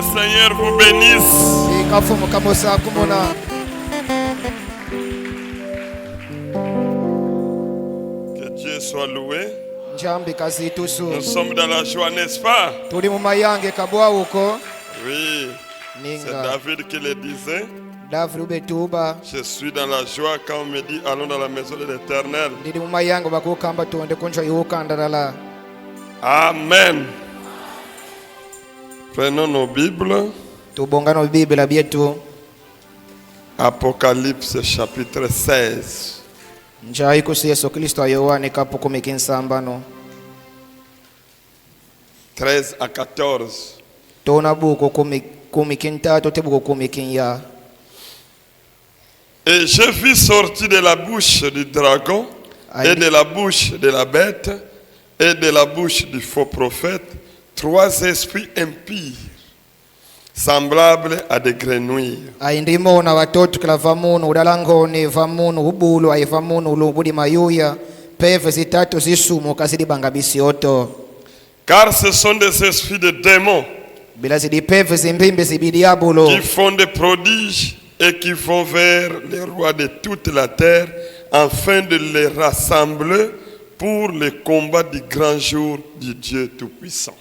le Seigneur vous bénisse. Que Dieu soit loué. Nous sommes dans la joie, n'est-ce pas? Oui, c'est David qui le disait. Je suis dans la joie quand on me dit allons dans la maison de l'Éternel. Amen. Prenons nos Bibles. Apocalypse chapitre 16. 13 à 14. Et je vis sortir de la bouche du dragon et de la bouche de la bête et de la bouche du faux prophète 3 esprits impies semblables à des grenouilles. Car ce sont des esprits de démons qui font des prodiges et qui vont vers les rois de toute la terre afin de les rassembler pour le combat du grand jour du Dieu Tout-Puissant.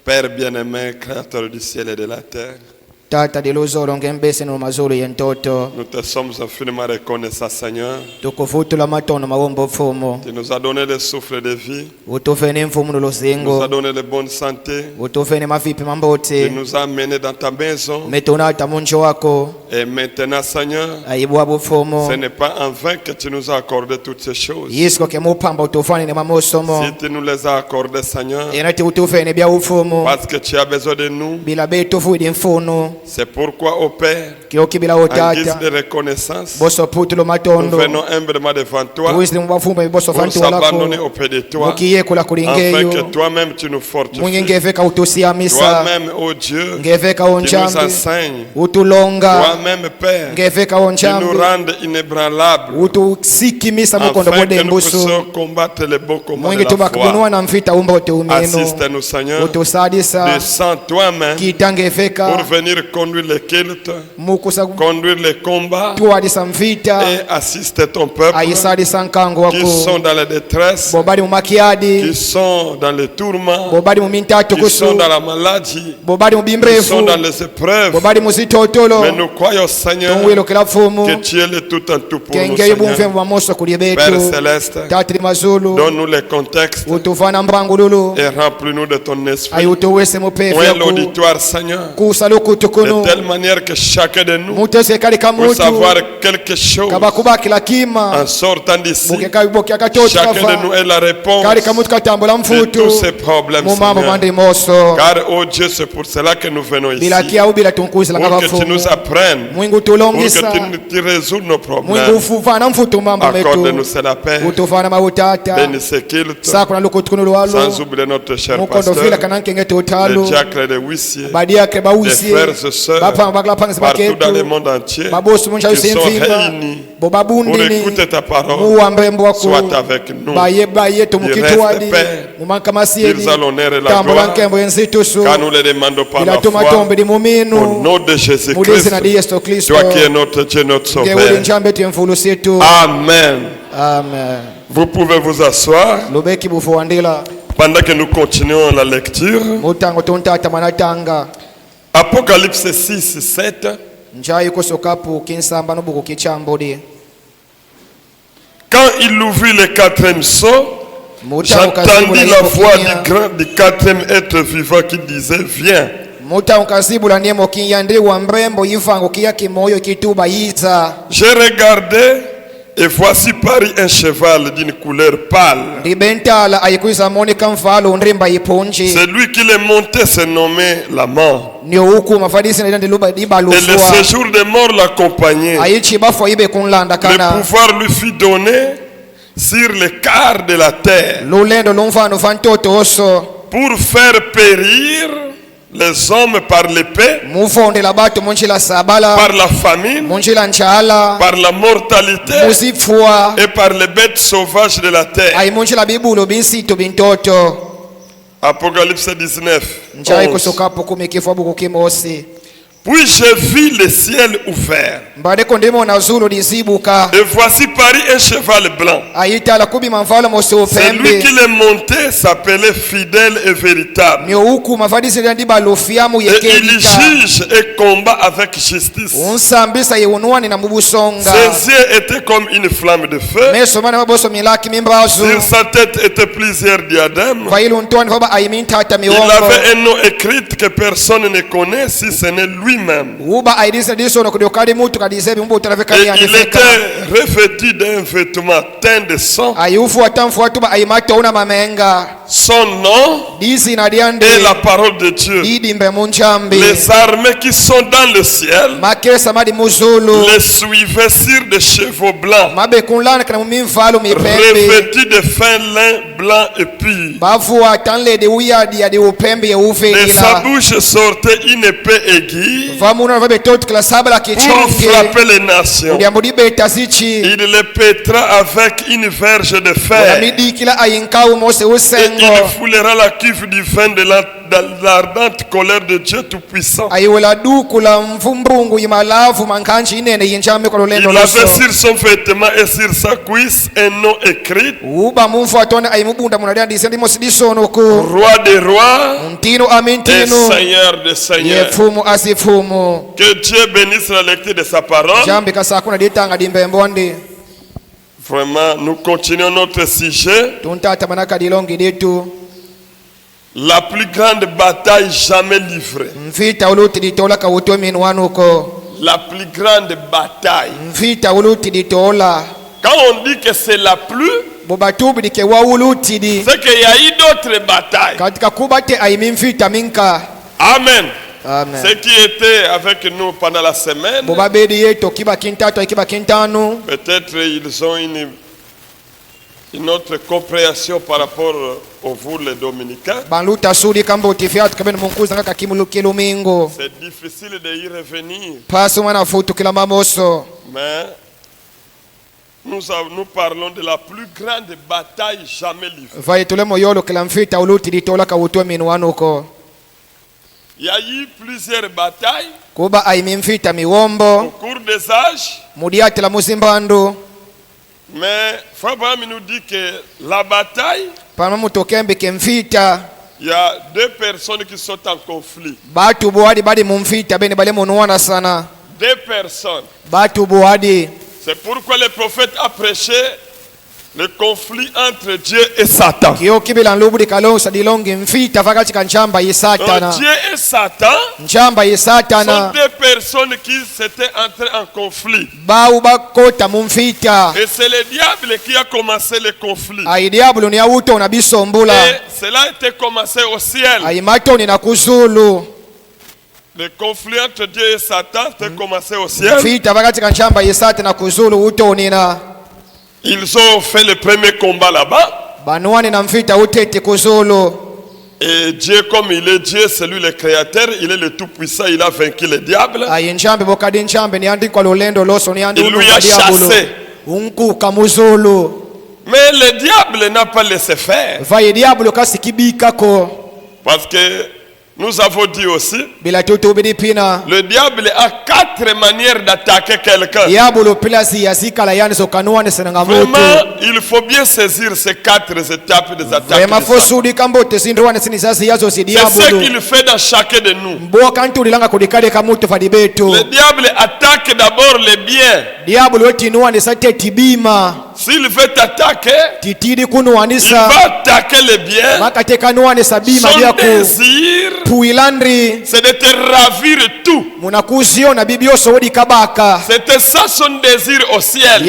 Père bien-aimé, créateur du ciel et de la terre, nous te sommes infiniment reconnaissants, Seigneur. Tu nous as donné le souffle de vie. Tu nous as donné de bonne santé. Tu nous as amenés dans ta maison. Et maintenant, Seigneur, ce n'est pas en vain que tu nous as accordé toutes ces choses. Si tu nous les as accordées, Seigneur, parce que tu as besoin de nous, c'est pourquoi, au Père, en guise de reconnaissance, nous venons humblement devant toi pour s'abandonner auprès de toi, afin que toi-même tu nous fortifies. Toi-même, ô Dieu, tu nous enseignes. Toi-même, Père, tu nous rendes inébranlables, afin que nous puissions combattre les beaux combats de la foi. Assiste-nous, Seigneur, descends toi-même pour venir conduire les cultes, conduire les combats et assister ton peuple qui sont dans la détresse, qui sont dans les tourments, qui sont dans la maladie, qui sont dans les épreuves. Mais nous croyons, Seigneur, que tu es le tout en tout pour nous, Seigneur. Père Céleste, donne-nous les contextes et remplis-nous de ton esprit. Ouvre l'auditoire, Seigneur, de telle manière que chacun de nous peut savoir quelque chose en sortant d'ici. Chacun de nous ait la réponse de tous ces problèmes, Seigneur. Car, oh Dieu, c'est pour cela que nous venons ici, pour que tu nous apprennes, pour que tu résoudes nos problèmes. Accorde-nous la paix, bénis ce culte, sans oublier notre cher pasteur, les diacres et les huissiers, les frères et sœurs partout dans le monde entier qui sont réunis pour écouter ta parole. Sois avec nous. Il reste, Père, qu'ils ont l'honneur et la gloire, car nous les demandons par la foi au nom de Jésus-Christ, toi qui es notre Dieu, notre Sauveur. Amen. Amen. Vous pouvez vous asseoir pendant que nous continuons la lecture. Apocalypse 6, 7. Quand il ouvrit le 4e sceau, j'entendis la voix du 4e être vivant qui disait: Viens. J'ai regardé et voici parut un cheval d'une couleur pâle. Celui qui le montait se nommait la mort. Et le séjour des morts l'accompagnait. Le pouvoir lui fut donné sur les quarts de la terre pour faire périr Les hommes par l'épée, par la famine, par la mortalité et par les bêtes sauvages de la terre. Apocalypse 19. Puis je vis le ciel ouvert. Et voici Paris un cheval blanc. Celui qui le montait s'appelait fidèle et véritable. Et il juge et combat avec justice. Ses yeux étaient comme une flamme de feu. Sur sa tête étaient plusieurs diadèmes. Il avait un nom écrit que personne ne connaît si ce n'est lui. Et il était revêtu d'un vêtement teint de sang. Son nom est la parole de Dieu. Les armées qui sont dans le ciel les suivaient sur des chevaux blancs, revêtus de fin lin blanc et pur. De sa bouche sortait une épée aiguë pour frapper les nations. Il les pétra avec une verge de fer. Et il foulera la cuve du vin de l'ardente colère de Dieu Tout-Puissant. Il avait sur son vêtement et sur sa cuisse un nom écrit: Roi des rois et Seigneur des seigneurs. Que Dieu bénisse la lecture de sa parole. Vraiment, nous continuons notre sujet. La plus grande bataille jamais livrée. La plus grande bataille. Quand on dit que c'est la plus, c'est qu'il y a eu d'autres batailles. Amen. Amen. Ceux qui étaient avec nous pendant la semaine, peut-être ils ont une autre compréhension par rapport aux vous les dominicains. C'est difficile de y revenir. Mais nous parlons de la plus grande bataille jamais livrée. Il y a eu plusieurs batailles au cours des âges. Mais Fabraham nous dit que la bataille, il y a deux personnes qui sont en conflit. Deux personnes. C'est pourquoi le prophète a prêché le conflit entre Dieu et Satan. Donc Dieu et Satan sont deux personnes qui s'étaient entrées en conflit. Et c'est le diable qui a commencé le conflit. Et cela a été commencé au ciel. Le conflit entre Dieu et Satan a commencé au ciel. Ils ont fait le premier combat là-bas. Et Dieu, comme il est Dieu, c'est lui le créateur, il est le tout-puissant, il a vaincu le diable. Il lui a chassé. Mais le diable n'a pas laissé faire. Parce que nous avons dit aussi, le diable a 4 manières d'attaquer quelqu'un. Vraiment, il faut bien saisir ces 4 étapes des attaques. C'est ce qu'il fait dans chacun de nous. Le diable attaque d'abord les biens. S'il veut t'attaquer, il va attaquer les biens. Son désir, c'est de te ravir tout. C'était ça son désir au ciel.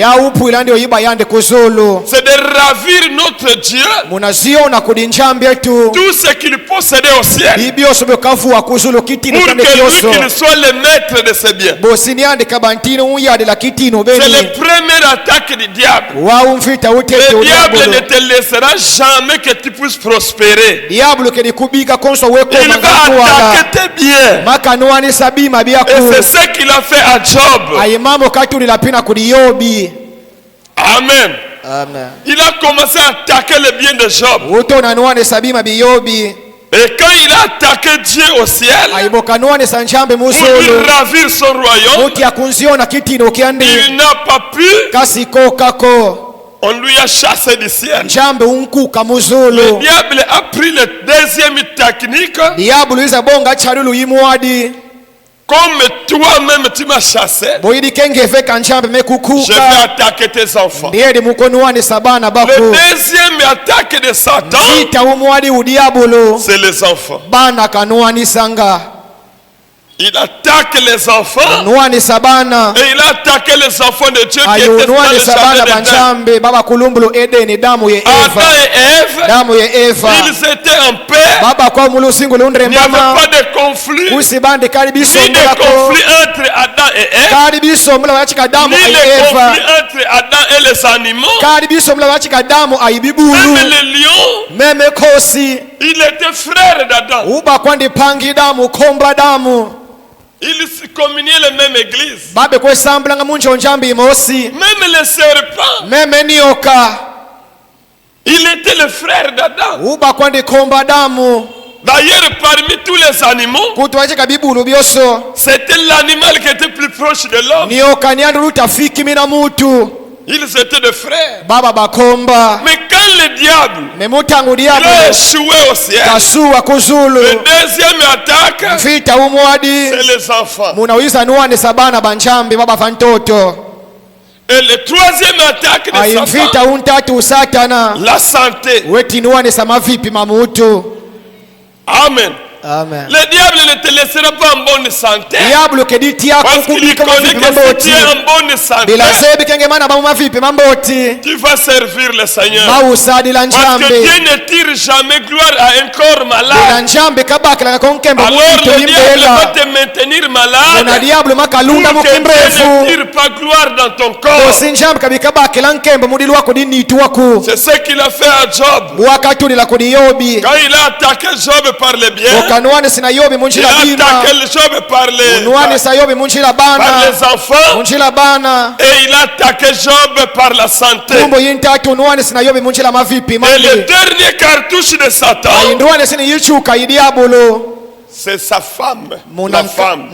C'est de ravir notre Dieu. Tout ce qu'il possédait au ciel. Pour que lui qu'il soit le maître de ses biens. C'est la première attaque du diable. Le diable ne te laissera jamais que tu puisses prospérer. Il va attaquer tes biens. Et c'est ce qu'il a fait à Job. Amen. Amen. Il a commencé à attaquer le bien de Job. Et quand il a attaqué Dieu au ciel pour lui ravir son royaume, il n'a pas pu. On lui a chassé du ciel. Le diable a pris la deuxième technique. Comme toi-même tu m'as chassé, je vais attaquer tes enfants. Le deuxième attaque de Satan, c'est les enfants. Il attaque les enfants et il a attaqué les enfants de Dieu qui étaient dans le jardin d'Éden. Adam et Ève, ils étaient en paix. Il n'y avait pas de conflit, ni de conflit entre Adam et Ève, ni de conflit entre Adam et les animaux. Même les lions, il était frère d'Adam. Ils se communiaient la même église. Même les serpents, il était le frère d'Adam. D'ailleurs, parmi tous les animaux, c'était l'animal qui était plus proche de l'homme. Ils étaient des frères. Mais quand le diable il a échoué au ciel, le deuxième attaque, c'est les enfants. Et le troisième attaque de Satan, la santé. Amen. Amen. Le diable ne te laissera pas en bonne santé. Parce qu'il connaît que si tu es en bonne santé, tu vas servir le Seigneur. Parce que Dieu ne tire jamais gloire à un corps malade. Alors le diable va te maintenir malade pour que Dieu ne tire pas gloire dans ton corps. C'est ce qu'il a fait à Job. Quand il a attaqué Job par le bien, il a attaqué Job par les enfants et il a attaqué Job par la santé. Et le dernier cartouche de Satan, c'est sa femme, la femme.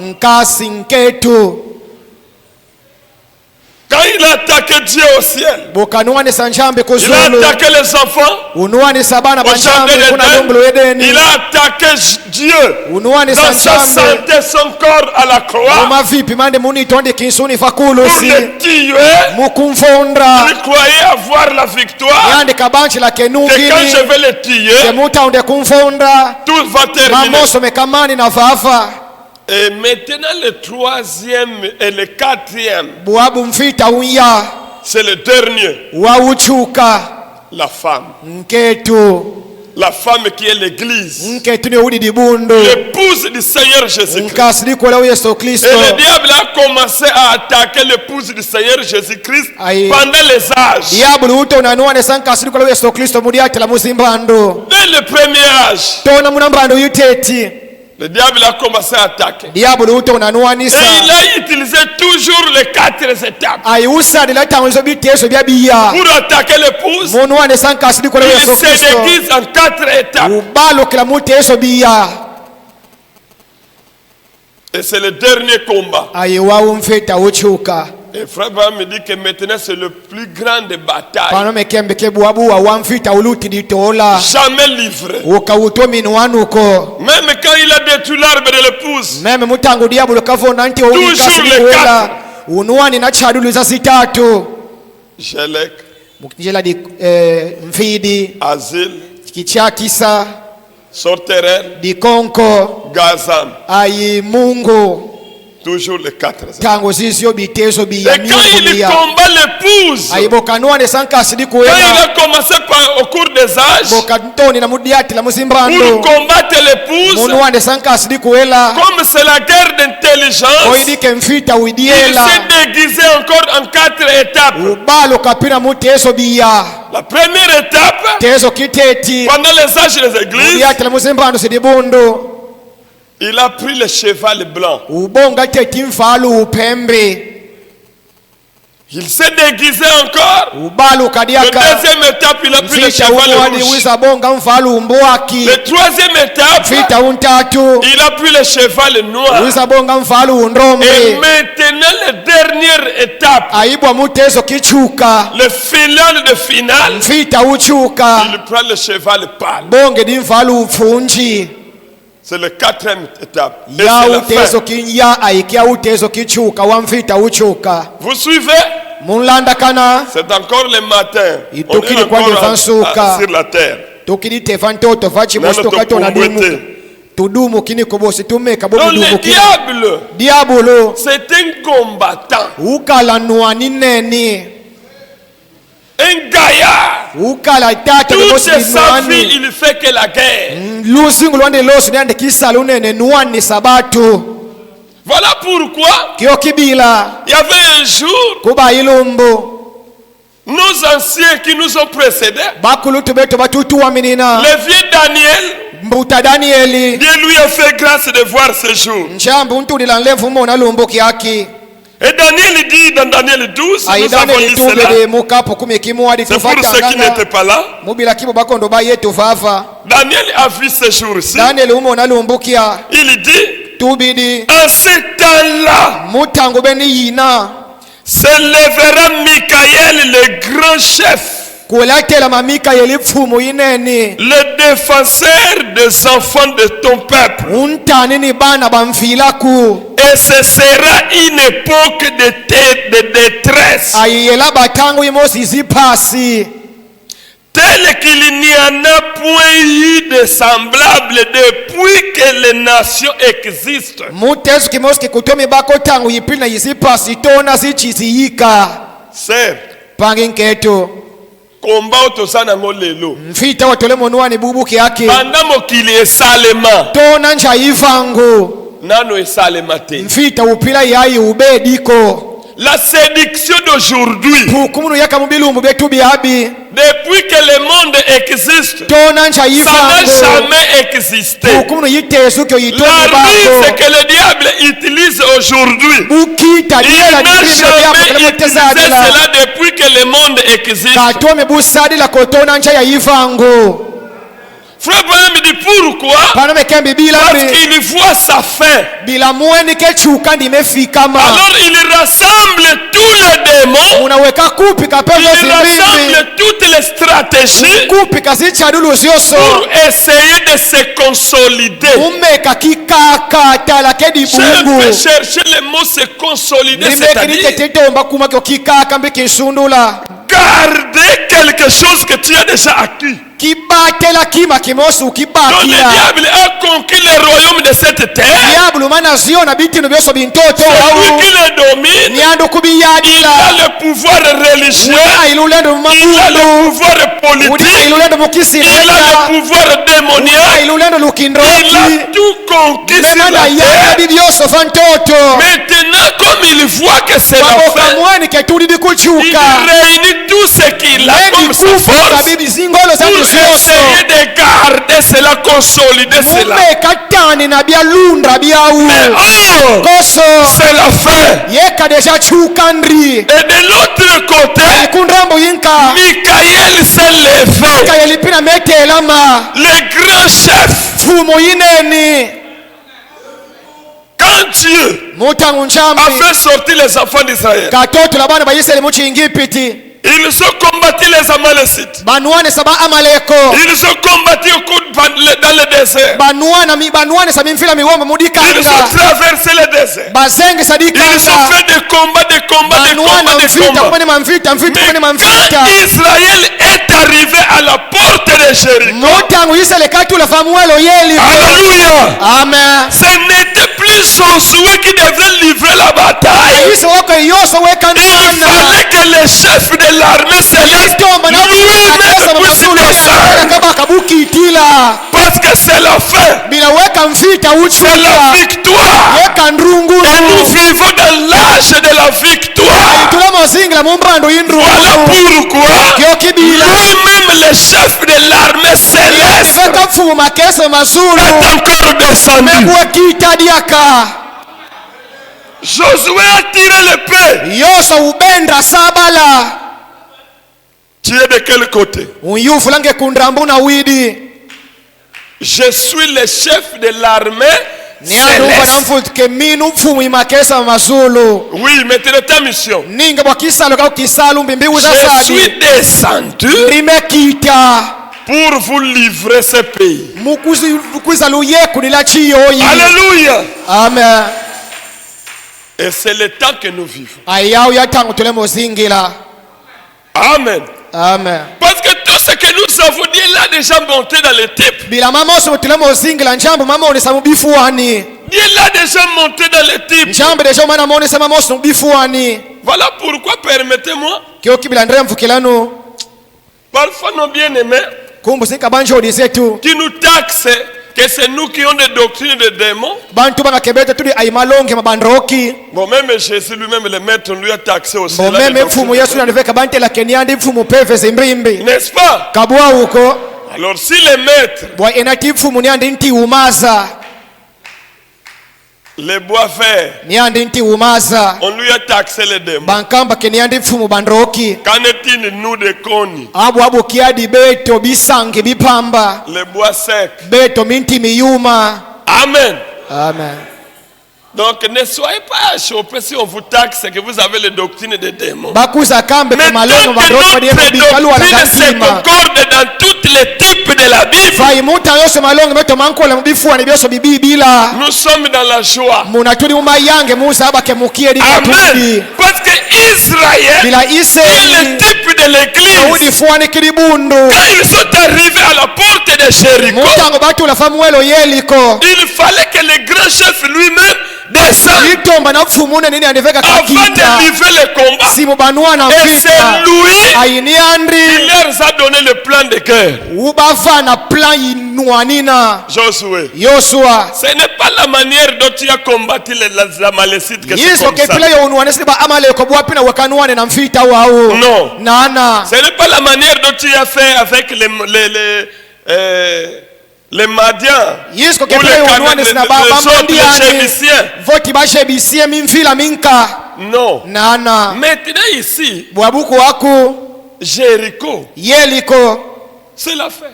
Quand il a attaqué Dieu au ciel, il a attaqué les enfants au jardin d'Éden. Il a attaqué Dieu dans sa santé, son corps à la croix, pour le tuer. Il croyait avoir la victoire, que quand je vais le tuer, tout va terminer. Et maintenant le troisième et le quatrième, c'est le dernier, la femme. La femme qui est l'église, l'épouse du Seigneur Jésus-Christ. Et le diable a commencé à attaquer l'épouse du Seigneur Jésus-Christ pendant les âges. Dès le premier âge, le diable a commencé à attaquer. Et il a utilisé toujours les 4 étapes pour attaquer l'épouse. Il se déguise en 4 étapes. Et c'est le dernier combat. Et frère Abraham me dit que maintenant c'est le plus grand des batailles. Jamais livré. Même quand il a détruit l'arbre de l'épouse, toujours les 4. Jelek, Azil, Sorteren, Dikonko, Gazam. Ayi Mungu. Toujours les 4 ans. Et quand il combat l'épouse, quand il a commencé au cours des âges, pour combattre l'épouse, comme c'est la guerre d'intelligence, il s'est déguisé encore en 4 étapes. La première étape, pendant les âges des églises, il a pris le cheval blanc. Il s'est déguisé encore. La deuxième étape, il a pris le cheval rouge. La troisième étape, il a pris le cheval noir. Et maintenant, la dernière étape, le final de finale, il prend le cheval pâle. C'est la 4e étape. Vous suivez? C'est encore le matin. On est encore sur la terre. Donc le diable, c'est un combattant. Un gaillard. Toute sa vie, il fait que la guerre. Voilà pourquoi il y avait un jour nos anciens qui nous ont précédés, le vieux Daniel, Dieu lui a fait grâce de voir ce jour. Et Daniel dit dans Daniel 12, nous avons dit cela. C'est pour ceux qui n'étaient pas là. Daniel a vu ce jour-ci. Il dit, en ce temps-là, se lèvera Michael, le grand chef, le défenseur des enfants de ton peuple. Et ce sera une époque de détresse, tel qu'il n'y en a point eu de semblable depuis que les nations existent. Sœur, combat otosana ngolelo banda mokili esalema nano esalema te. La séduction d'aujourd'hui, depuis que le monde existe, ça n'a jamais existé. La ruse que le diable utilise aujourd'hui, il n'a jamais utilisé cela depuis que le monde existe. Frère Branham dit pourquoi? Parce qu'il voit sa fin. Alors il rassemble tous les démons, il rassemble toutes les stratégies pour essayer de se consolider. Je vais chercher le mot se consolider, c'est-à-dire garder quelque chose que tu as déjà acquis. Donc le diable a conquis le royaume de cette terre. C'est lui qui le domine. Il a le pouvoir religieux, il a le pouvoir politique, il a le pouvoir démoniaque, il a tout conquis sur la terre. Maintenant, comme il voit que c'est la fin, il réunit tout ce qu'il a comme sa force pour essayer de garder cela, consolider cela. Mais c'est la fin. Et de l'autre côté, Michael s'est levé, le grand chef. Quand Dieu a fait sortir les enfants d'Israël, ils ont combattu les Amalécites. Ils ont combattu dans le désert. Ils ont traversé le désert. Ils ont fait des combats. Mais quand Israël est arrivé à la porte de Jéricho. Alléluia. Amen. Ce n'était plus Josué qui devait livrer la bataille. Il fallait que le chef de l'armée céleste lui-même puisse descendre. Parce que c'est la fin. C'est la victoire. Et nous vivons dans l'âge de la victoire. Voilà pourquoi lui-même le chef de l'armée céleste est encore descendu. Josué a tiré l'épée. Tu es de quel côté? Je suis le chef de l'armée céleste. Oui, mais tu es ta mission. Je suis descendu pour vous livrer ce pays. Alléluia. Amen. Et c'est le temps que nous vivons. Amen. Amen. Parce que tout ce que nous avons dit là déjà monté dans le type. Dieu l'a déjà monté dans le type. Voilà pourquoi permettez-moi. Parfois nos bien-aimés qui nous taxent que c'est nous qui avons des doctrines de démons. Bon, même Jésus lui-même, le maître, lui a taxé aussi. N'est-ce pas? Alors si le maître, le bois vert, on lui a taxé les démons. Qu'en est-il nous de Koni? Le bois sec. Amen. Amen. Donc ne soyez pas choqués si on vous taxe que vous avez les doctrines des démons. Mais tant que notre doctrine se concorde dans tous les types de la Bible, nous sommes dans la joie. Amen. Parce que Israël est le type de l'église. Quand ils sont arrivés à la porte de Jéricho, il fallait que le grand chef lui-même descende avant de livrer le combat. Et c'est lui qui leur a donné le plan de guerre. Josué, ce n'est pas la manière dont tu as combattu les Amalécites que c'est comme ça. Non. Ce n'est pas la manière dont tu as fait avec les Madians ou les Jébusien. Non. Maintenant ici, Jéricho, c'est la fin.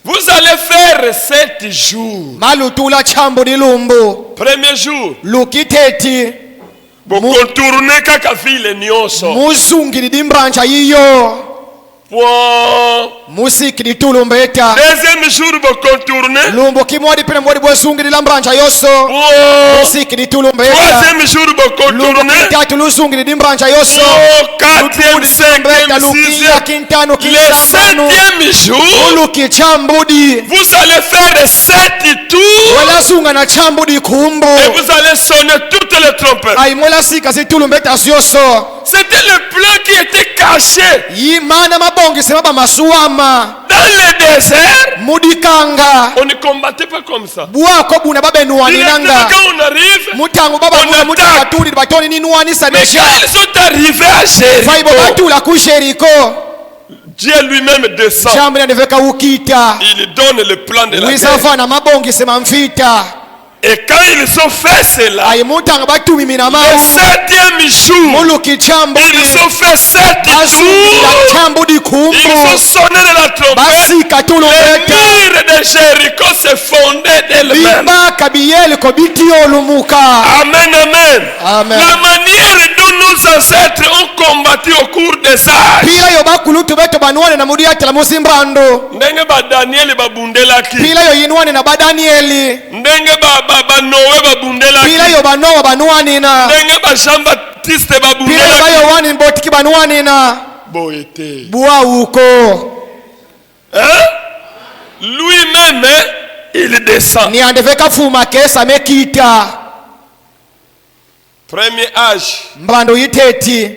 Vous allez faire 7 jours. Premier jour, vous contournez kaka ville nyonso. Deuxième jour, vous contournez. Troisième jour, vous contournez. Quatrième, cinquième, sixième. Le 7e jour, vous allez faire 7 tours. Et vous allez sonner toutes les trompettes. C'était le plan qui était caché. Dans le désert, on ne combattait pas comme ça. Quand on arrive, on attaque. Mais quand ils sont arrivés à Jéricho, Dieu lui-même descend. Il donne le plan de la guerre. Et quand ils ont fait cela, le 7e jour, ils ont fait 7 jours, ils ont sonné de la trompette, les murs de Jéricho se fondaient d'elles-mêmes. Amen, amen. La manière dont nos ancêtres ont combattu au cours des âges, ndenge ba Daniel babundelaki, ndenge ba Pila yo banoa banuanina. Pila yo bayo wani mbotiki banuanina. Boa uko. Lui-même, il descend. Ni andeveka fuma kesa mekita. Premier âge. Mbando yiteti.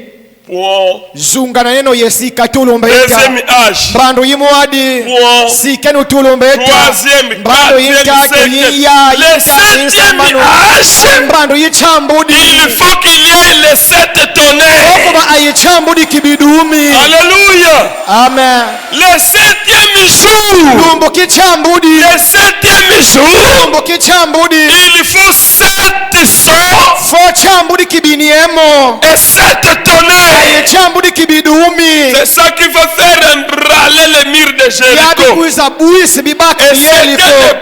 Zungana neno yesika tulumbeta. Deuxième âge. Mbando yimuadi. Sikenu tulumbeta. Troisième. Mbando yitatu yiya. Le septième âge. Mbando yichambudi. Il faut qu'il y ait les 7 tonnerres. Okoma ayichambudi kibidumi. Alléluia. Amen. Le 7e jour. Lumbo kichambudi. Le 7e jour. Lumbo kichambudi. Il faut 7 sauts. Fo chambudi kibiniemo. Et 7 tonnerres. C'est ça qui va faire râler les murs de Jéricho. Et c'était des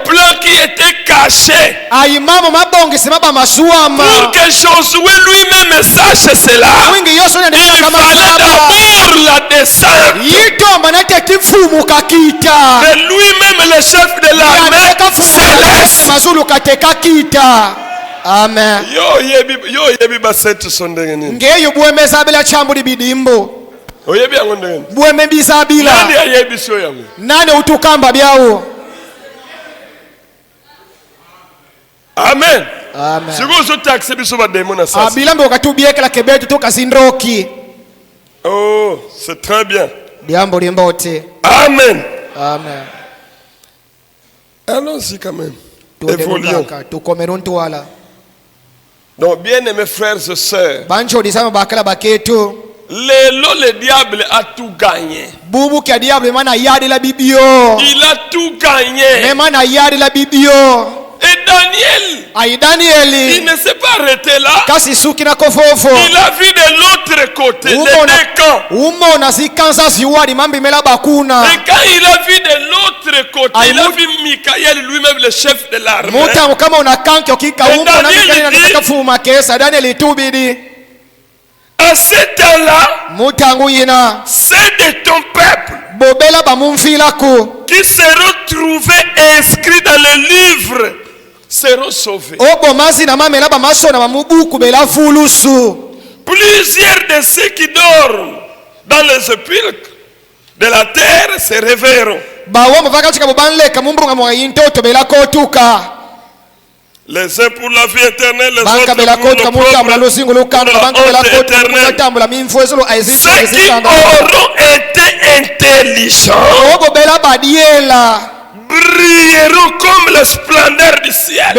plans qui étaient cachés. Pour que Josué lui-même sache cela, il fallait d'abord la descendre. Et lui-même, le chef de l'armée céleste. Amen. Yo yebi basetu sondengeni. Ngeyo bueme zabela chambuli bidimbo. Oyebi yango ndengeni. Bueme bizabila. Nani ayebi so yango? Nani utukamba byao? Amen. Amen. Siko zo taxi biso ba demona sasa. Abilambe okatubiekela kebetu to kasindroki. Oh, c'est très bien. Diambo limbote. Amen. Amen. Allons-y quand même. Évoluons. Donc, bien aimés frères et sœurs, le diable a tout gagné. Il a tout gagné. Et Daniel, il ne s'est pas arrêté là. Il a vu de l'autre côté, les deux camps. Et quand il a vu de l'autre côté, il a vu Michael lui-même, le chef de l'armée. Et Daniel dit, à ce temps-là, c'est de ton peuple qui seront trouvés inscrits dans le livre seront sauvés. Plusieurs de ceux qui dorment dans les sépulcres de la terre se réveilleront. Les uns pour la vie éternelle, les autres pour la honte éternelle. Ceux qui auront été intelligents brilleront comme la splendeur du ciel.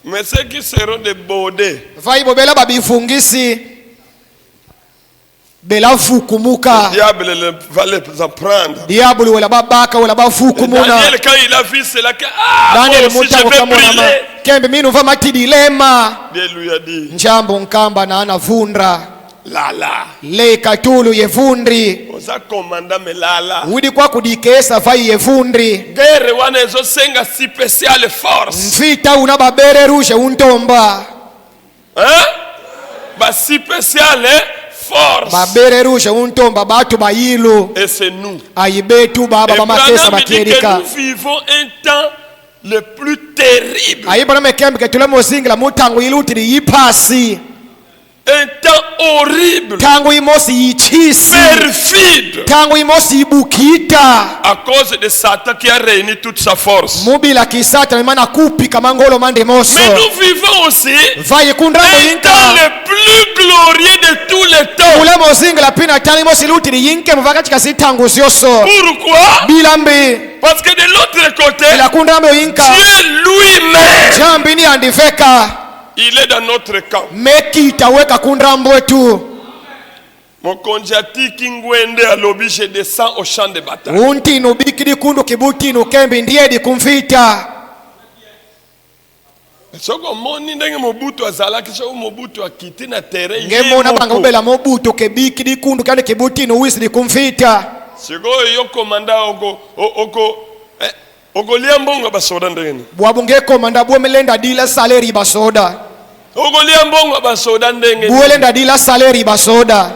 Mais ceux qui seront débordés, le diable va les apprendre. Daniel, quand il a vu cela, moi aussi je vais briller. Dieu lui a dit, Lala. Le katulu yefundri. Oza commanda me lala. Widi kwa kudikesa fai yefundri. Guerre wana ezo senga si special force. Mfita unababere rushe untomba. Hein? Ba si special force. Babere rushe untomba batu bayilu. Et c'est nous. Aibetu baba bamakesa bakirika. Nous vivons un temps le plus terrible. Aibana mekembe ketule mosingla mutangu ilutiri yipasi. Un temps horrible, perfide, à cause de Satan qui a réuni toute sa force. Mais nous vivons aussi un temps le plus glorieux de tous les temps. Pourquoi? Parce que de l'autre côté, Dieu lui-même, il est dans notre camp. Mon conjati kingwende alobi je descends au champ de bataille. Soko moni ndenge Mobutu azala kisha Mobutu akiti na terrain. Ngemona banga ubela Mobutu kebiki dikundu kane kebutino wisli kumfita. Siko yo komanda ogolia mbongo basoda ndenge. Bwabunge komanda bwomelenda dila saleri basoda. Ogolia mbongo basoda ndenge. Bwelenda dila saleri basoda.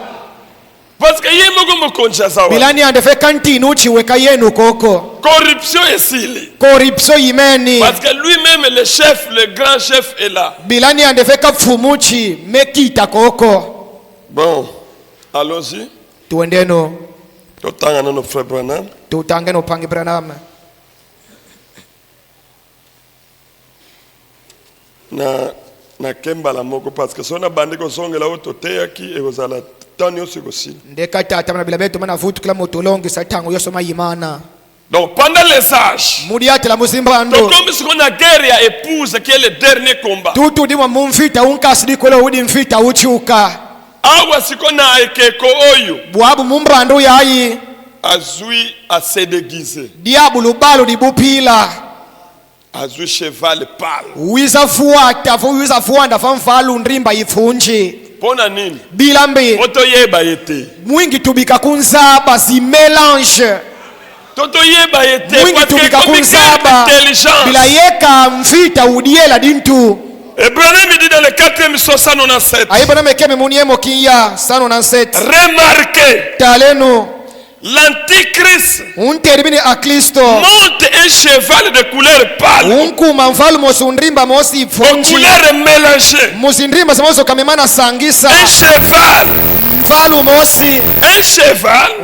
Parce que yemo konja sawa. Bilani andefe kantini uchiweka yenu koko. Corruption esili. Corruption imeni. Parce que lui-même le chef, le grand chef est là. Bilani andefe kapfumuchi mekita koko. Bon, allons-y. Tuendeno. Totanga no frère Branham. Tutange no pangi Branham. Na kemba la moko parce que sona bandiko songela ototeya ki ezala tani osikosi. Ndeka tata na bila beto mana vutu kila motolongi satango yosoma yimana. Donc pendant les âges, Muriate la musimbando. Donc comme ce qu'on a guerre à épouse qui est le dernier combat. Tutu di mumfita unkasi dikola udi mfita uchuka. Awa sikona ekeko oyo. Buabu mumbando yayi. Azui a se déguiser. Diabulu balu di bupila. Azui cheval pâle. Wiza fuanda famfalu ndrimba ifunji. Pona nini? Bilambe. Oto yeba yete. Mwingi tubika kunzaba si mélange. Toto yeba yete. Mwingi tubika kunzaba. Bila yeka mfita udiela dintu. Branham dit dans le 4e psaume 197. Remarquez. Taleno. L'antichrist monte un cheval de couleur pâle, aux couleurs mélangées. Un cheval,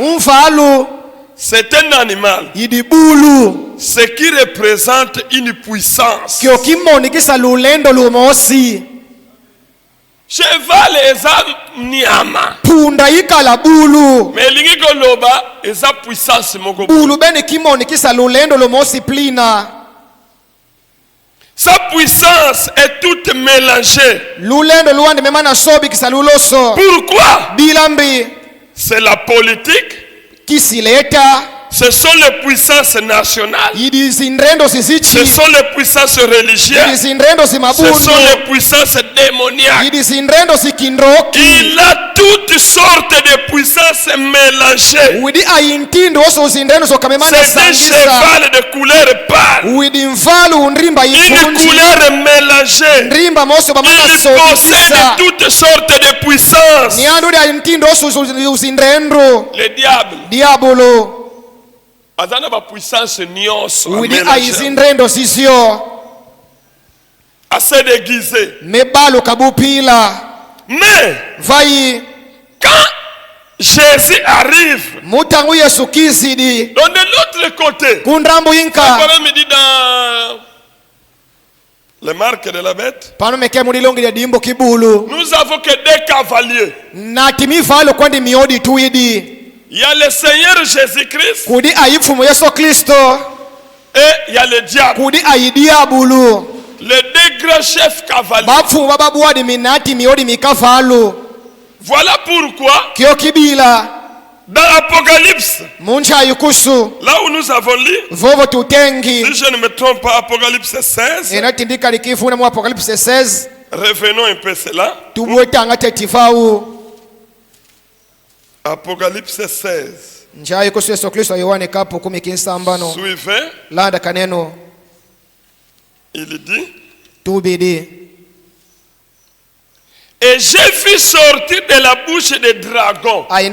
c'est un animal, ce qui représente une puissance. Cheval eza nyama. Punda ikala bulu. Mais lingi koloba eza puissance moko. Bulu bene kimoni kisa lulendo lo mosi plina. Sa puissance est toute mélangée. Lulendo luande memana sobi kisa luloso. Pourquoi? Bilambi. C'est la politique. Kisileta. Ce sont les puissances nationales. Ce sont les puissances religieuses. Ce sont les puissances démoniaques. Il a toutes sortes de puissances mélangées. C'est un cheval de couleur pâle. Une couleur mélangée. Il possède toutes sortes de puissances. Le diable. Azana ba puissance nyonso assez déguisé. Mais quand Jésus arrive, donc de l'autre côté, me dit dans les marques de la bête, nous avons que des cavaliers. Il y a le Seigneur Jésus-Christ et il y a le diable. Les deux grands chefs cavaliers. Voilà pourquoi dans l'Apocalypse, là où nous avons lu, si je ne me trompe pas, Apocalypse 16, revenons un peu cela. Apocalypse 16. Suivez. Il dit. Et j'ai vu sortir de la bouche des dragons et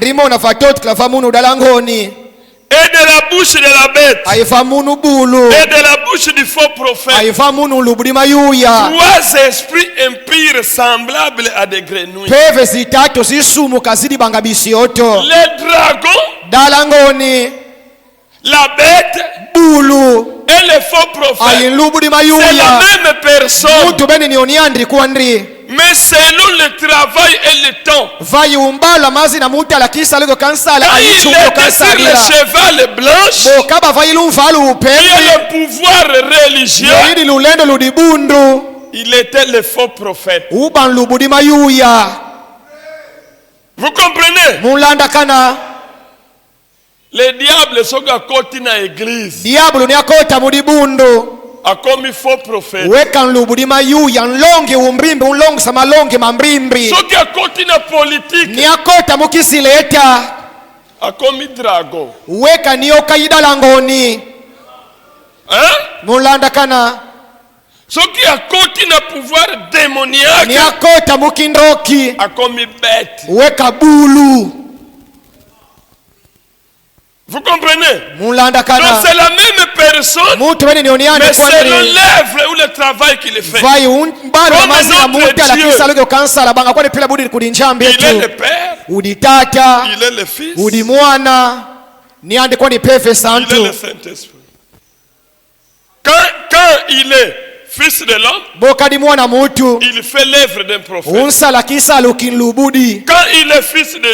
de la bouche de la bête et de la bouche du faux prophète 3 esprits impurs semblables à des grenouilles. Les dragons, la bête et les faux prophètes, c'est la même personne. Mais selon le travail et le temps. Quand il était sur le cheval blanc, il y a le pouvoir religieux. Il était le faux prophète. Vous comprenez? Le diable sont à côté de l'église. A comme faux prophète. Ceux qui a côté de politique. A comme dragon. Hein? Ceux qui a côté de pouvoir démoniaque. A comme bête. Vous comprenez? Donc c'est la même personne, mais selon l'œuvre ou le travail qu'il fait. Comme notre Dieu, il est le Père, il est le Fils, il est le Saint-Esprit. Quand il est Fils de l'homme, il fait l'œuvre d'un prophète. Quand il est Fils de Dieu,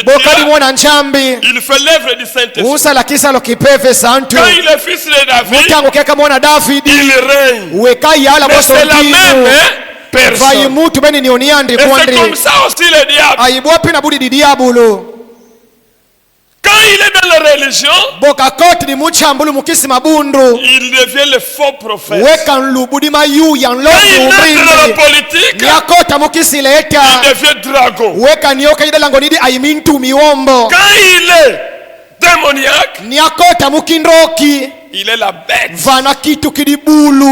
il fait l'œuvre du Saint-Esprit. Quand il est Fils de David, il règne. Mais c'est la même personne. Et c'est comme ça aussi le diable. Quand il est dans la religion, il devient le faux prophète. Quand il entre dans la politique, il devient dragon. Quand il est démoniaque, il est la bête.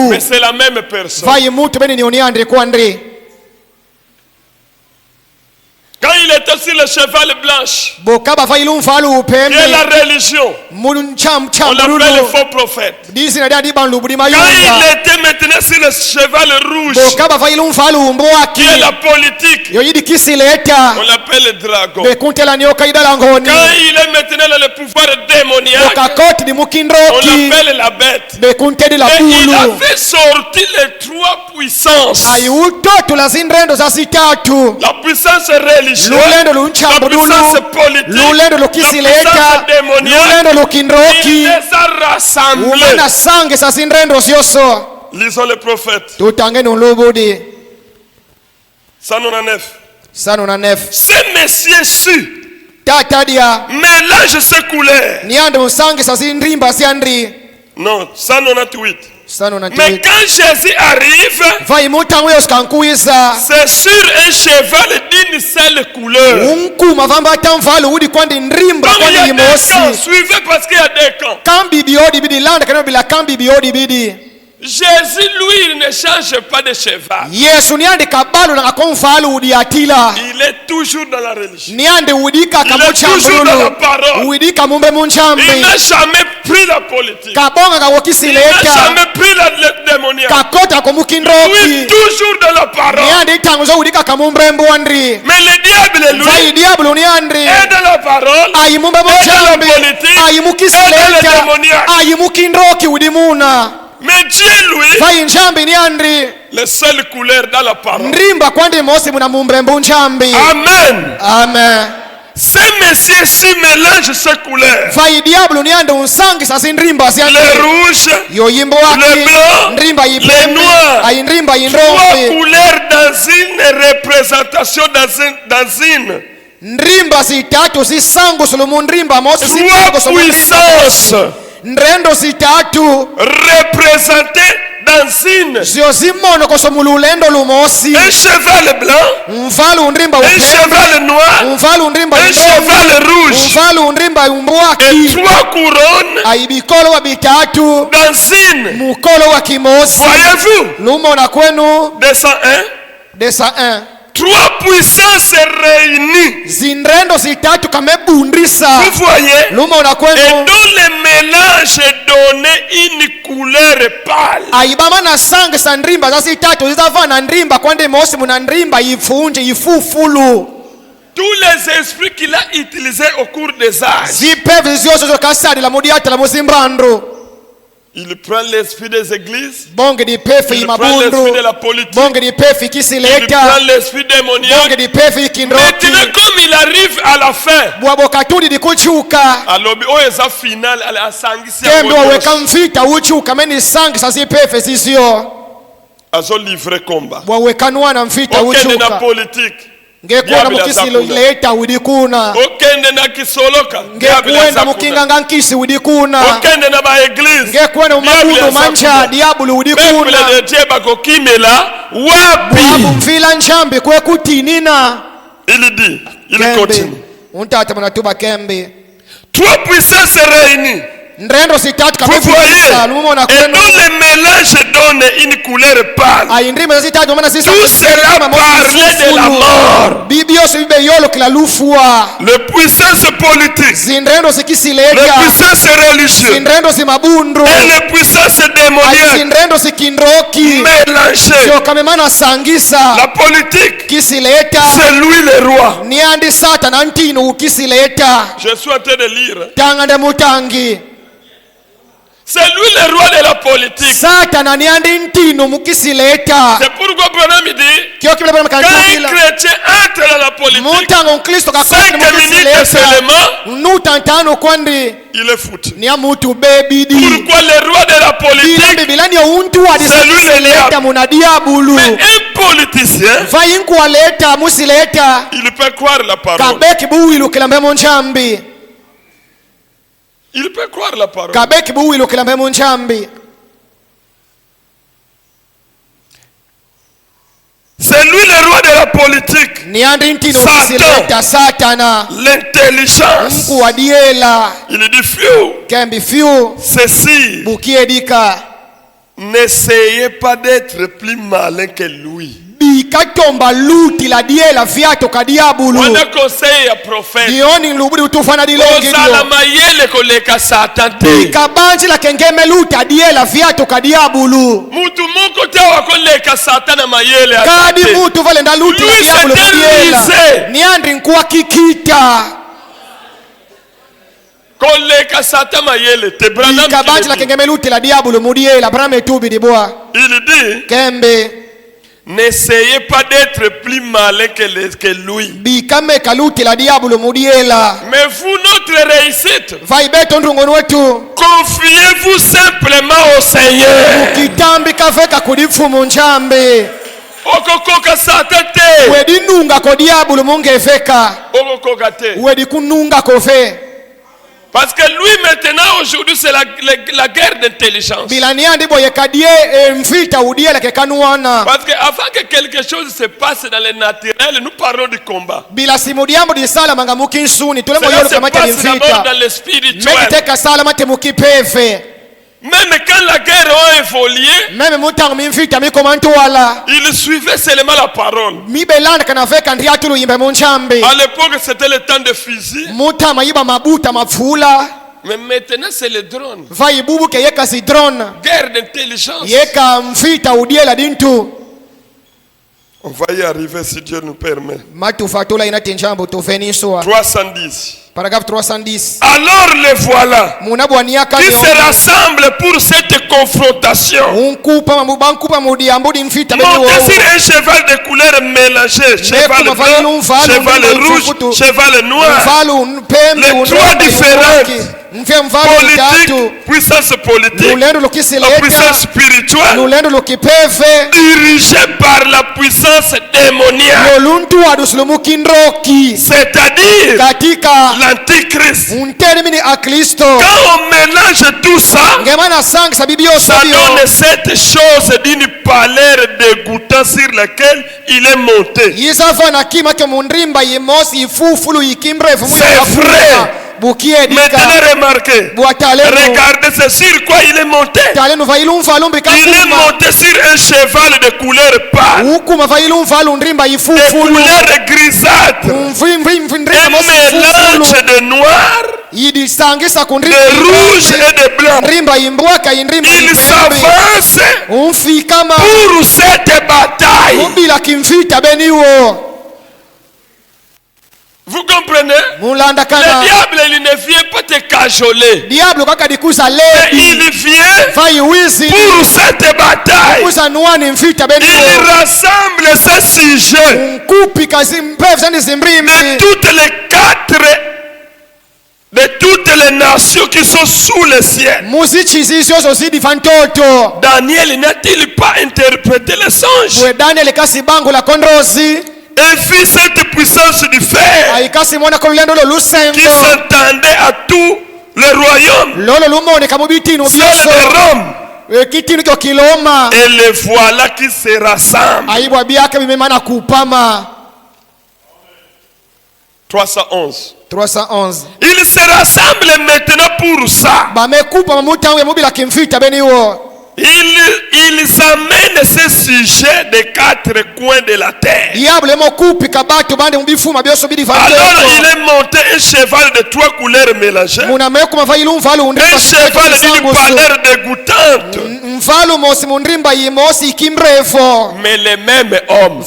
Mais c'est la même personne. Quand il était sur le cheval blanche, qui est la religion, on l'appelle le faux prophète. Quand il était maintenant sur le cheval rouge, qui est la politique, on l'appelle le dragon. Quand il est maintenant dans le pouvoir démoniaque, on l'appelle la bête. Et il a fait sortir les trois puissances. La puissance religieuse, la puissance politique, la puissance démoniaque, il les a rassemblés. Lisons le prophète. 199. Ce monsieur-ci mélange ses couleurs. Non, 198. Mais quand Jésus arrive, c'est sur un cheval d'une seule couleur. Comme il y a deux camps, suivez parce qu'il y a deux camps. Jésus, lui, il ne change pas de cheval. Il est toujours dans la religion. Il est toujours dans la parole. Il n'a jamais pris la politique. Il n'a jamais pris la démoniaque. Lui, toujours dans la parole. Mais le diable, lui, est dans la parole, est dans la politique, est dans le démoniaque. Mais Dieu, lui, les seules couleurs dans la parole. Amen. Amen. Ce monsieur-ci mélange ces couleurs. Le rouge, le blanc, le noir. Trois couleurs dans une représentation, dans une. Trois puissances. Représenté dans une. Un cheval blanc, un cheval noir, un cheval rouge, et trois couronnes dans une. Voyez-vous? 201. Trois puissances réunies. Vous voyez? Et dans le mélange donnait une couleur pâle. Tous les esprits qu'il a utilisés au cours des âges. Il prend l'esprit des églises, il prend l'esprit de la politique, il prend l'esprit démoniaque. Maintenant, comme il arrive à la fin, à son livre combat. Aucun de la politique. Ngekuona mukisi leta udikuna. Okende na kisoloka. Ngekuona mukinganga nkisi udikuna. Okende na ba église. Ngekuona umabudu mancha diabulu udikuna. Peuple de Dieu bakokimela wapi? Babu mfila nchambi kwe kutinina. Il dit, il continue. Untata mnatuba kembe. Trois puissances réunies. Ndrendo sitatu kabisa. Et dans le mélange donné, une couleur pâle. Tout cela parlait de la mort. Les puissances politiques, les puissances religieuses et les puissances démoniaques mélangées. La politique, c'est lui le roi. Je suis en train de lire. C'est lui le roi de la politique. C'est pourquoi Branham dit, quand un chrétien entre dans la politique, 5 minutes seulement, il est foutu. Pourquoi le roi de la politique, c'est lui le diable. Mais un politicien, il peut croire la parole. Il peut croire la parole. C'est lui le roi de la politique. Satan, l'intelligence. Il dit ceci. N'essayez pas d'être plus malin que lui. On a conseillé à prophète. Il dit, n'essayez pas d'être plus malin que lui. Mais vous, notre réussite, confiez-vous simplement au Seigneur. Parce que lui maintenant aujourd'hui c'est la guerre d'intelligence. Parce que avant que quelque chose se passe dans le naturel, nous parlons du combat. Cela se passe d'abord dans le spirituel. Même quand la guerre a évolué, il suivait seulement la parole. À l'époque, c'était le temps de fusil. Mais maintenant, c'est le drone. Guerre d'intelligence. On va y arriver si Dieu nous permet. 310. Paragraphe 310. Alors les voilà qui se rassemblent pour cette confrontation. Montés sur un cheval de couleur mélangée, cheval blanc, cheval rouge, cheval noir. Les trois différentes politique, puissance politique, la puissance spirituelle, dirigée par la puissance démoniaque, c'est-à-dire l'antichrist. Quand on mélange tout ça, ça donne cette chose d'une pâleur dégoûtante sur laquelle il est monté. C'est vrai. Maintenant remarquez, regardez c'est sur quoi il est monté. Il est monté sur un cheval de couleur pâle, de couleur grisâtre, un mélange de noir, de rouge et de blanc. Il s'avance pour cette bataille. Vous comprenez? Le diable, il ne vient pas te cajoler. Mais il vient pour cette bataille. Il rassemble ces sujets de toutes les nations qui sont sous le ciel. Daniel n'a-t-il pas interprété les songes? Et fit cette puissance du fer qui s'entendait à tout le royaume, celle de Rome. Et les voilà qui se rassemblent. 311. Ils se rassemblent maintenant pour ça. Ils amènent ces sujets des 4 coins de la terre. Alors il est monté un cheval de 3 couleurs mélangées. Un cheval d'une pâleur dégoûtante. Mais les mêmes hommes.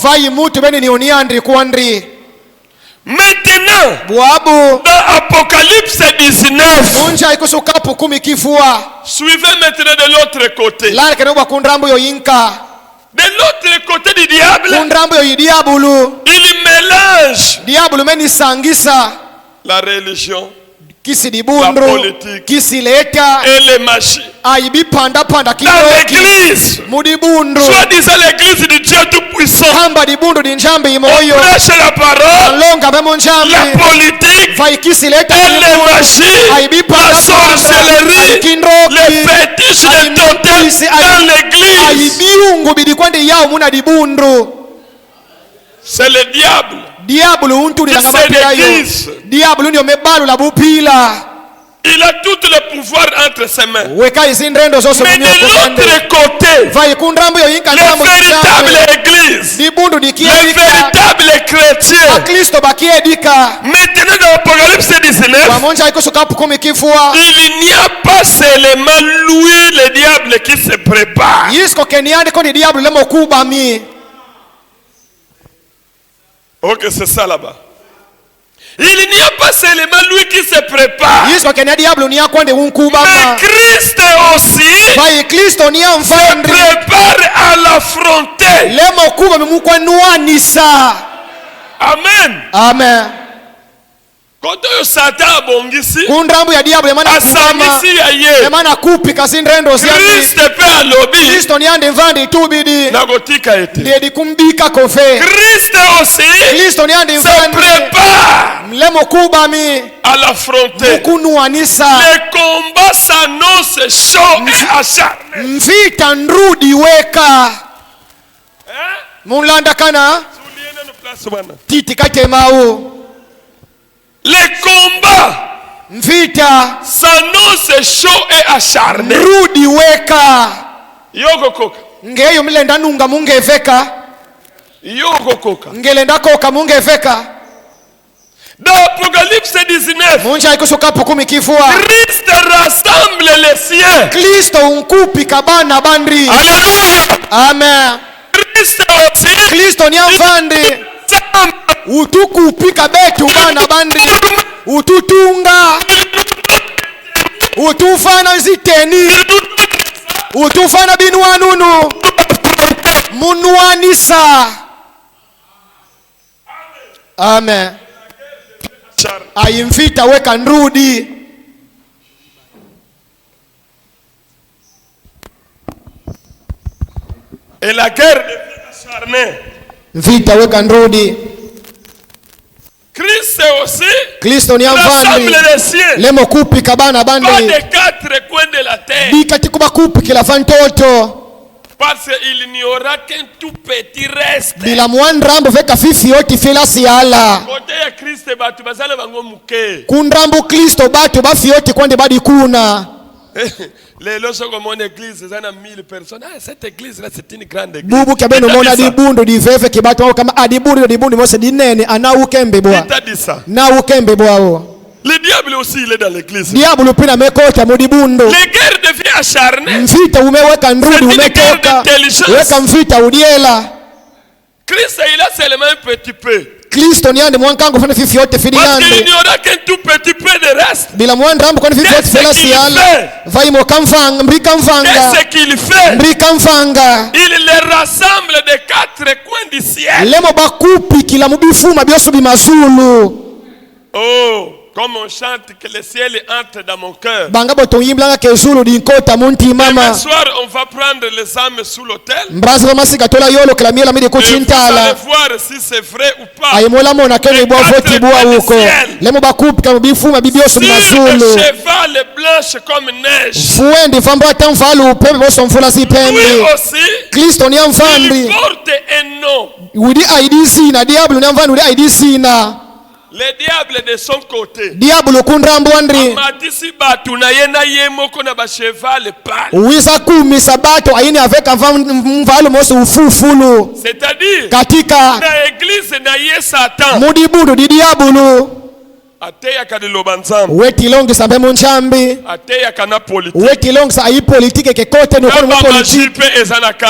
Maintenant, dans Apocalypse 19, suivez maintenant de l'autre côté. De l'autre côté du diable, il mélange la religion, la politique et les machines. Dans l'église, soit-disant l'église du Dieu Tout-Puissant, on prêche la parole, la politique et les machines, la sorcellerie, les fétiches de totems dans l'église. C'est le diable. Il a tout le pouvoir entre ses mains. Mais de l'autre côté, les véritables églises, les véritables chrétiens, maintenant dans l'Apocalypse 19, il n'y a pas seulement lui, le diable, qui se prépare. Ok, c'est ça là-bas. Il n'y a pas seulement lui qui se prépare. Mais Christ aussi se prépare à l'affronter. Amen. Amen. Quand Satan a bongisi, kundrambu ya diablo emana Christ peut à lobby. Kristo niande mvandi tubidi. Nagotika ete. Dedi kumbika kofe. Christ aussi Kristo niande se prépare mlemo kubami à l'affronter. Mukunuanisa. Le combat s'annonce chaud et acharné. Mvita nrudi weka. Mulanda kana. Titi katemao. Les combats Vita s'annonce chaud et acharné. Rudi weka. Yoko koka. Ngeyo mlenda nunga mungeveka. Yoko koka. Ngelenda koka mungeveka. Dans Apocalypse 19, Munja ikusukapo kumikifua. Christ rassemble les siens. Kristo unkupi kabana bandri. Alléluia. Amen. Christ aussi. Kristo nyamvandi. Utukupika betu bana bandi. Ututunga. Utufana ziteni. Utufana binuanunu. Munuanisa. Amen. Ayimfita weka nrudi. Et la guerre devient acharnée. Vita weka nrudi. Christ aussi. Kristo ni amvandi. Lemo kupi kabana bandi. Pas des 4 coins de la terre. Bikati kuba kupi kila fantoto. Parce qu'il n'y aura qu'un tout petit reste. Bila mwanrambo veka fifi yoti filasi ala. Kote ya Christ batu bazala bango muke. Kundrambo Kristo batu bafi yoti kwande badi kuna. Les lorsqu'on comme mon église, ça a 1000 personnes. Ah, cette église là, c'est une grande église. Bubu kabeno mona dibundo diveve kibatu kama dibundo mose dinene ana ukembe bwa. Qui t'a dit ça? Na ukembe bwa. Le diable aussi il est dans l'église. Diablo pina mekota modibundo. Les guerres deviennent acharnées. Mfita umeweka nrudi umetoka. Weka mfita udiela. Christ il a seulement un petit peu. Kristo niande mwankango fana fifi yote fidi yande. Parce qu'il n'y aura qu'un tout petit peu de reste. Bila mwanrambo kwani fifi yote filasi ala. Vaimo kamfanga, mbrika mfanga. Qu'est-ce qu'il fait? Mbrika mfanga. Il les rassemble des 4 coins du ciel. Lemo bakupi kila mubifuma byoso bimazulu. Oh, comme on chante que le ciel entre dans mon cœur. Bangabo toyimbla kezulu dinkota munti mama. Ce soir on va prendre les âmes sous l'autel. Mbraza bamasika tola yolo kala miela mide ko chintala. Vous allez voir si c'est vrai ou pas. Ayimola mona kene bo voti bwa huko. Lemo bakupi kama bifuma bibyoso bimazulu. Le cheval blanche comme neige. Fuende famba tamfalu pepe boso mfula si pembe. Lui aussi. Kristo ni amfandi. Il porte un nom. Udi IDC na diablo ni amfandi udi IDC na. Le diable de son côté. Diablo kundrambo andri. Amatisi batu na yena yemoko na ba cheval pale. Wisa kumi sabato aini avec mvalo moso ufufulu. C'est-à-dire katika na église na ye Satan. Mudibudu di diablo. Ateya kadiloba nzambe. Wetilongi sambe munchambi. Ateya kana politique. Wetilongi sa ayi politique ke kote nukono mu politique.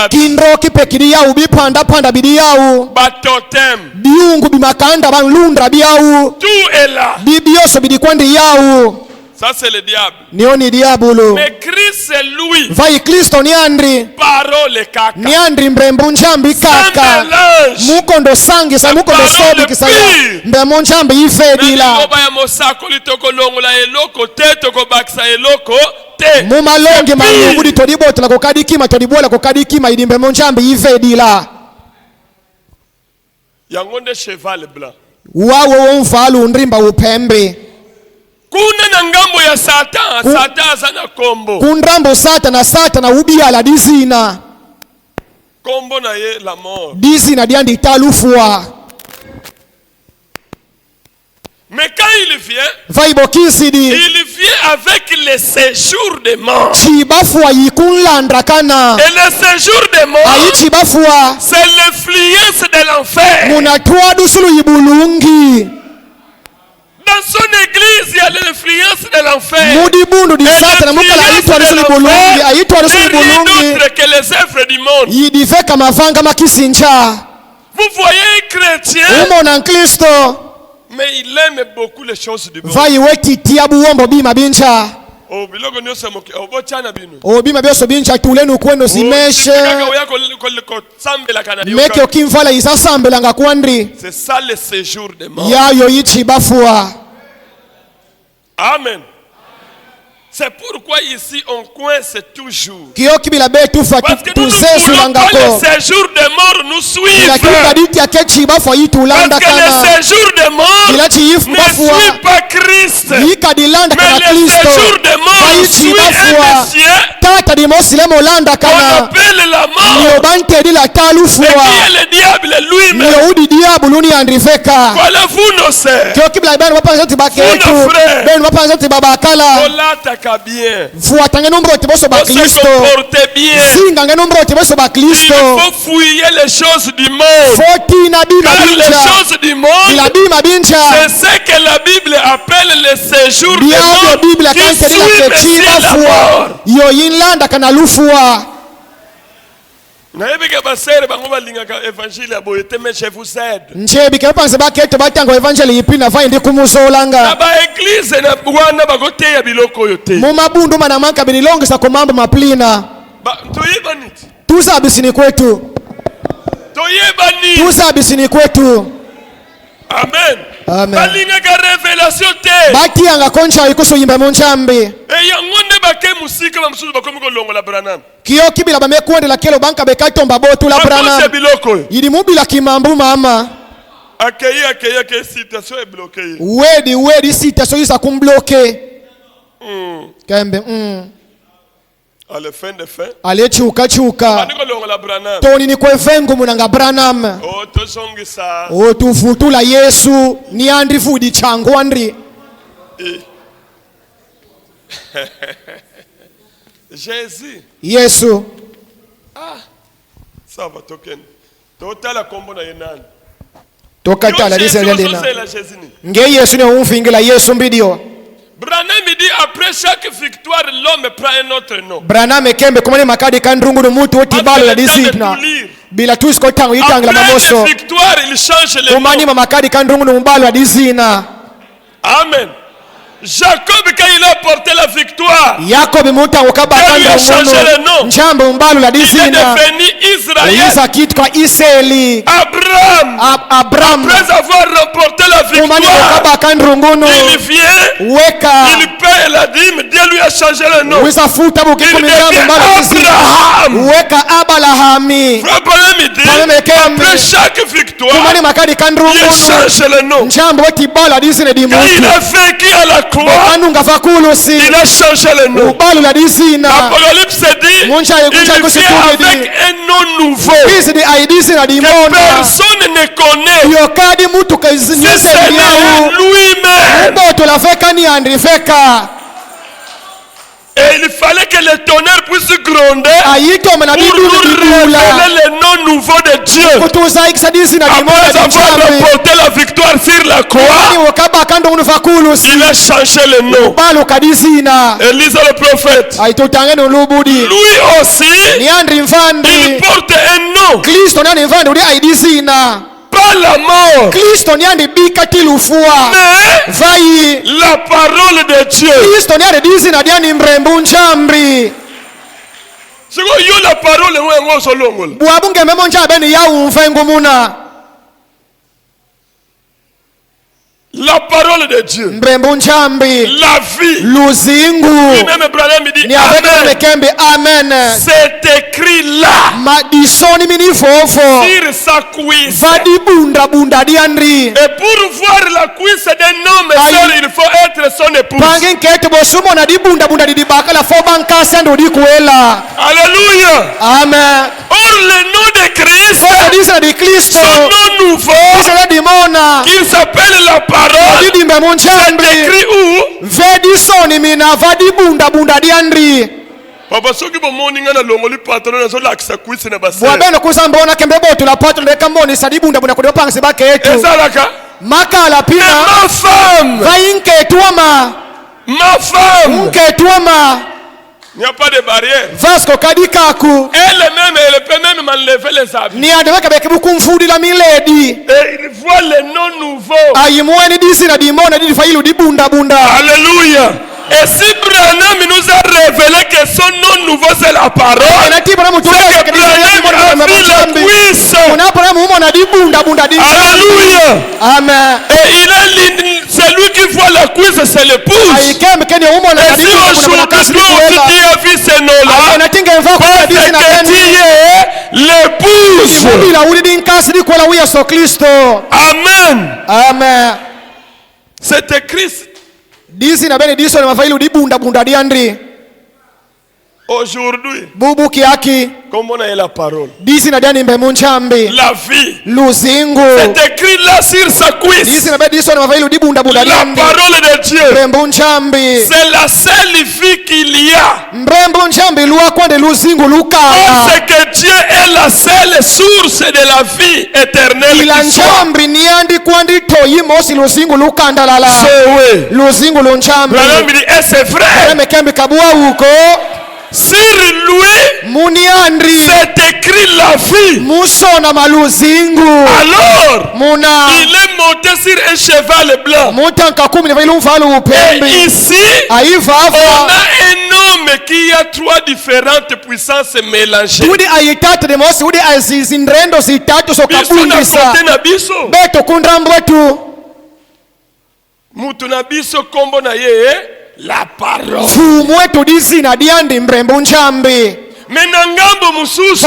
Kindro kipe kidiya ubipanda panda bidiya. Batotem. Biungu bimakanda banlundra biyawu. Tout est là. Bibioso bidikwandi yawu. Ça c'est le diable. Nioni diabolo. Mais Christ c'est lui. Vai Kristo ni andri. Parole kaka. Ni andri mbrembu njambi kaka. Mukondo sangi sa mukondo sobi kisaya. Mbrembu njambi ifedila. Ngoba ya mosako litoko longola eloko te toko baksa eloko te. Mumalonge mangudi todibota la kokadikima todibola kokadikima idi mbrembu njambi ifedila. Yangonde cheval blanc. Wawo mfalu ndrimba upembe. Kuna na ngambo ya Satan, Satan azana kombo. Kundrambo Satan ubia la dizina. Kombo na ye la mort. Dizina diandi talufua. Mais quand il vient, il vient avec le séjour de mort. Chibafua yikunlandra kana. Et le séjour de mort, c'est l'influence de l'enfer. Munatwa dusulu yibulungi. Dans son église, il y a l'influence de l'enfer. Mudibudu di Satan mukala aitwa dusulu bulungi, aitwa dusulu bulungi. D'autre que les œuvres du monde. Yidiveka mavanga makisinja. Vous voyez un chrétien. Umona Kristo. Mais il aime beaucoup les choses du monde. Vai weti tiabu wombo bima bincha. Oh bilogo nyosa moke obochana binu. Oh bima byoso bincha tulenu kwendo zimeshe. Meke okimvala isasambela ngakwandri. C'est ça le séjour de mort. Yayo yichi bafua. Amen. C'est pourquoi ici on coince toujours. Parce que nous ne voulons pas le séjour de mort nous suivre. Parce que le séjour de mort ne suit pas Christ. Mais le séjour de mort suit un monsieur qu'on appelle la mort. Et qui est le diable lui-même. Voilà vous nos sœurs. Vous nos frères. Bien. Vous se comportez bien. Il faut fouiller les choses du monde. Car les choses du monde, c'est ce que la Bible appelle le séjour de mort qui suit Messie la mort. Naebeke basere bango balingaka évangile ya boye mais je vous aide. Nchebi kepanze baketo batango evangile yipina fa ndi kumuzolanga. Na ba église na bwana bagote ya biloko yote. Mu mabundu mana manka bililongisa ko mambo maplina. Toyeba niti. Tuza bisini kwetu. Toyeba niti. Tuza bisini kwetu. Amen. Amen. Balingaka révélation te. Bati anga koncha ikuso yimba monchambi. E yangonde bake musika ba mususu bakomi ko longola Branham. Kiyo kibila bamekwendela kelo banka bekatomba botu la Branham. Yidi mubila kimambu mama. Akeye ke citation est bloquée. Wedi citation isa kumbloke. Kembe À la fin de fin. Ale chuka. Toni ni kwevengu munanga Branham. Oh tosongisa. Oh tufutula Yesu ni andri fudi changu andri. Jésus. Yesu. Ça va token. Totala kombo na yenani. Tokata la diselena. Nge Yesu ne umfingila Yesu mbidio. Branham dit après chaque victoire l'homme prend un autre nom. Branham kembe kumani makadi kandrungu no mutu otibalo la disipna. Bila tusko tangu itangla mamoso. Après victoire il change les noms. Kumani makadi kandrungu no mbalo la disina. Amen. Jacob quand il a porté la victoire, Jacob muta ukaba kandrungu njambo mbalo la disina. Il est devenu Israël. Isa kitwa Israeli. Abraham. Après avoir remporté la victoire, il vient, il paie la dîme, Dieu lui a changé le nom. Il devient Abraham. Abraham dit, après chaque victoire, il change le nom. Quand il a vécu à la croix, il a changé le nom. L'Apocalypse dit, il vient avec un nom nouveau que personne te connaît. Si c'est lui-même. Et il fallait que le tonnerre puisse gronder pour révéler le nom nouveau de Dieu. Après avoir remporté la victoire sur la croix, il a changé le nom. Élise le prophète. Lui aussi, il porte un nom. Pas la mort, mais la parole de Dieu. C'est quoi la parole La parole de Dieu. La vie. Lui-même Abraham dit Amen. C'est écrit là. Sur sa cuisse. Et pour voir la cuisse d'un homme, il faut être son épouse. Alléluia. Amen. Or le nom de Christ, son nom nouveau, qu'il s'appelle la parole. C'est écrit où? Papa soki bo moninga na longoli patron na zo lakisa kuisi na base. Bwabeno kuzambona kembe botu la patron de kamoni sadibunda bunda kudo pangse baketu. Ezalaka. Makala pina. Ma femme. Vainke tuama. Ma femme. Unke tuama. Il n'y a pas de barrière. Vasco kadikaku. Elle-même, elle peut même m'enlever les habits. Ni adeweka beke bukumfudi la miledi. Et il voit les noms nouveaux. Ayimwani disi na dimona didi failu di bunda bunda. Alléluia. Et si Branham nous a révélé que son nom nouveau c'est la parole, c'est que Branham a pris la cuisse. Alléluia. Amen. Et c'est lui qui voit la cuisse, c'est l'épouse. Et si aujourd'hui toi aussi tu as vu ce nom-là, parce que tu es l'épouse. Amen. Amen. C'était Christ. Aujourd'hui, comme on a la parole, la vie, c'est écrit là sur sa cuisse. La parole de Dieu, c'est la seule vie qu'il y a. Parce que Dieu est la seule source de la vie éternelle qui soit. Et c'est vrai. Sur lui, c'est écrit la vie. Alors, il est monté sur un cheval blanc. Et ici, on a un homme qui a trois différentes puissances mélangées. La parole. Menangambo mususu.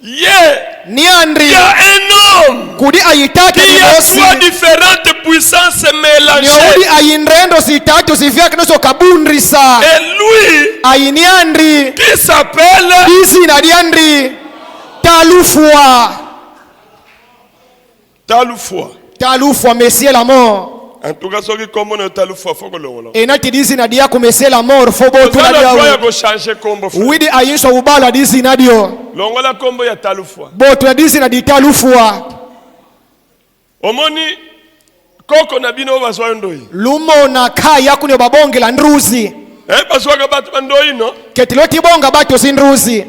Il y a un homme qui a trois différentes puissances mélangées. Et lui, qui s'appelle Talufwa, Messie la mort. En tout cas, ceux qui comprennent Talufwa, faut que l'on. Et n'a dit Nadia comme Messie la mort, faut que l'on changer combo. Oui, aïe so ubala disi nadio. Longola combo ya Talufwa. Boto disi na di Talufwa. Omoni koko na bino bazwa ndoi. Lumo na kaya kune babonge la ndruzi. Bazwa ka batu ndoi no. Ketiloti bonga batu sindruzi.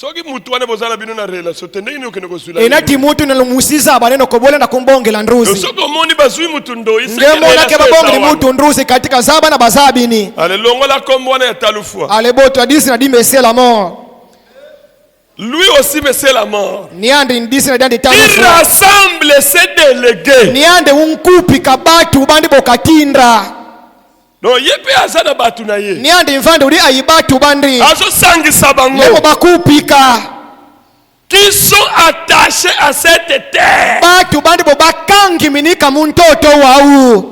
Soki mutu wane bozala bino na relation tendeni okene ko sula. Enati mutu na lumusiza baneno kobola na kumbonge la ndruzi. Soko moni bazwi mutu ndoi. Ngemona ke babonge mutu ndruzi katika zaba na bazabini. Ale longola kombo na ya Talufwa. Ale boto disi na di Messie la mort. Lui aussi Messie la mort. Niande ndisi na di Talufwa. Il rassemble ses délégués. Niande unkupi kabatu bandi bokatindra. No yepe azana batu na ye. Niande mvande uli ayibatu bandi. Azo sangi sabango. Lemo bakupika. Qui sont attachés à cette terre. Batu bandi bobakangi minika muntoto wau.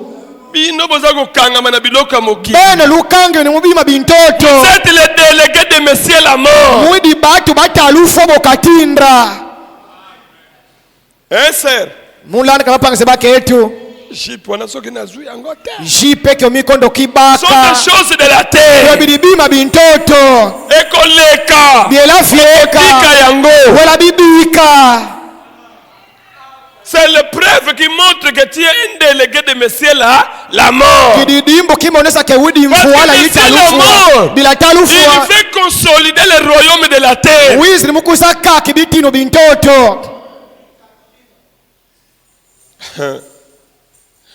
Bino bozako kanga mana biloka moki. Bene lukangi ni mubima bintoto. Vous êtes les délégués de Messie la mort. Mwidi batu batalufo bokatindra. Hein, sir? Mulana kapanga sebake yetu. Jipe kyo mikondo kibaka. Sont des choses de la terre. Bidibima bintoto. Ekoleka. Biela fieka. Bika yango. Wala bibika. C'est le preuve qui montre que tu es un délégué de Messie là, la mort. Il veut consolider le royaume de la terre.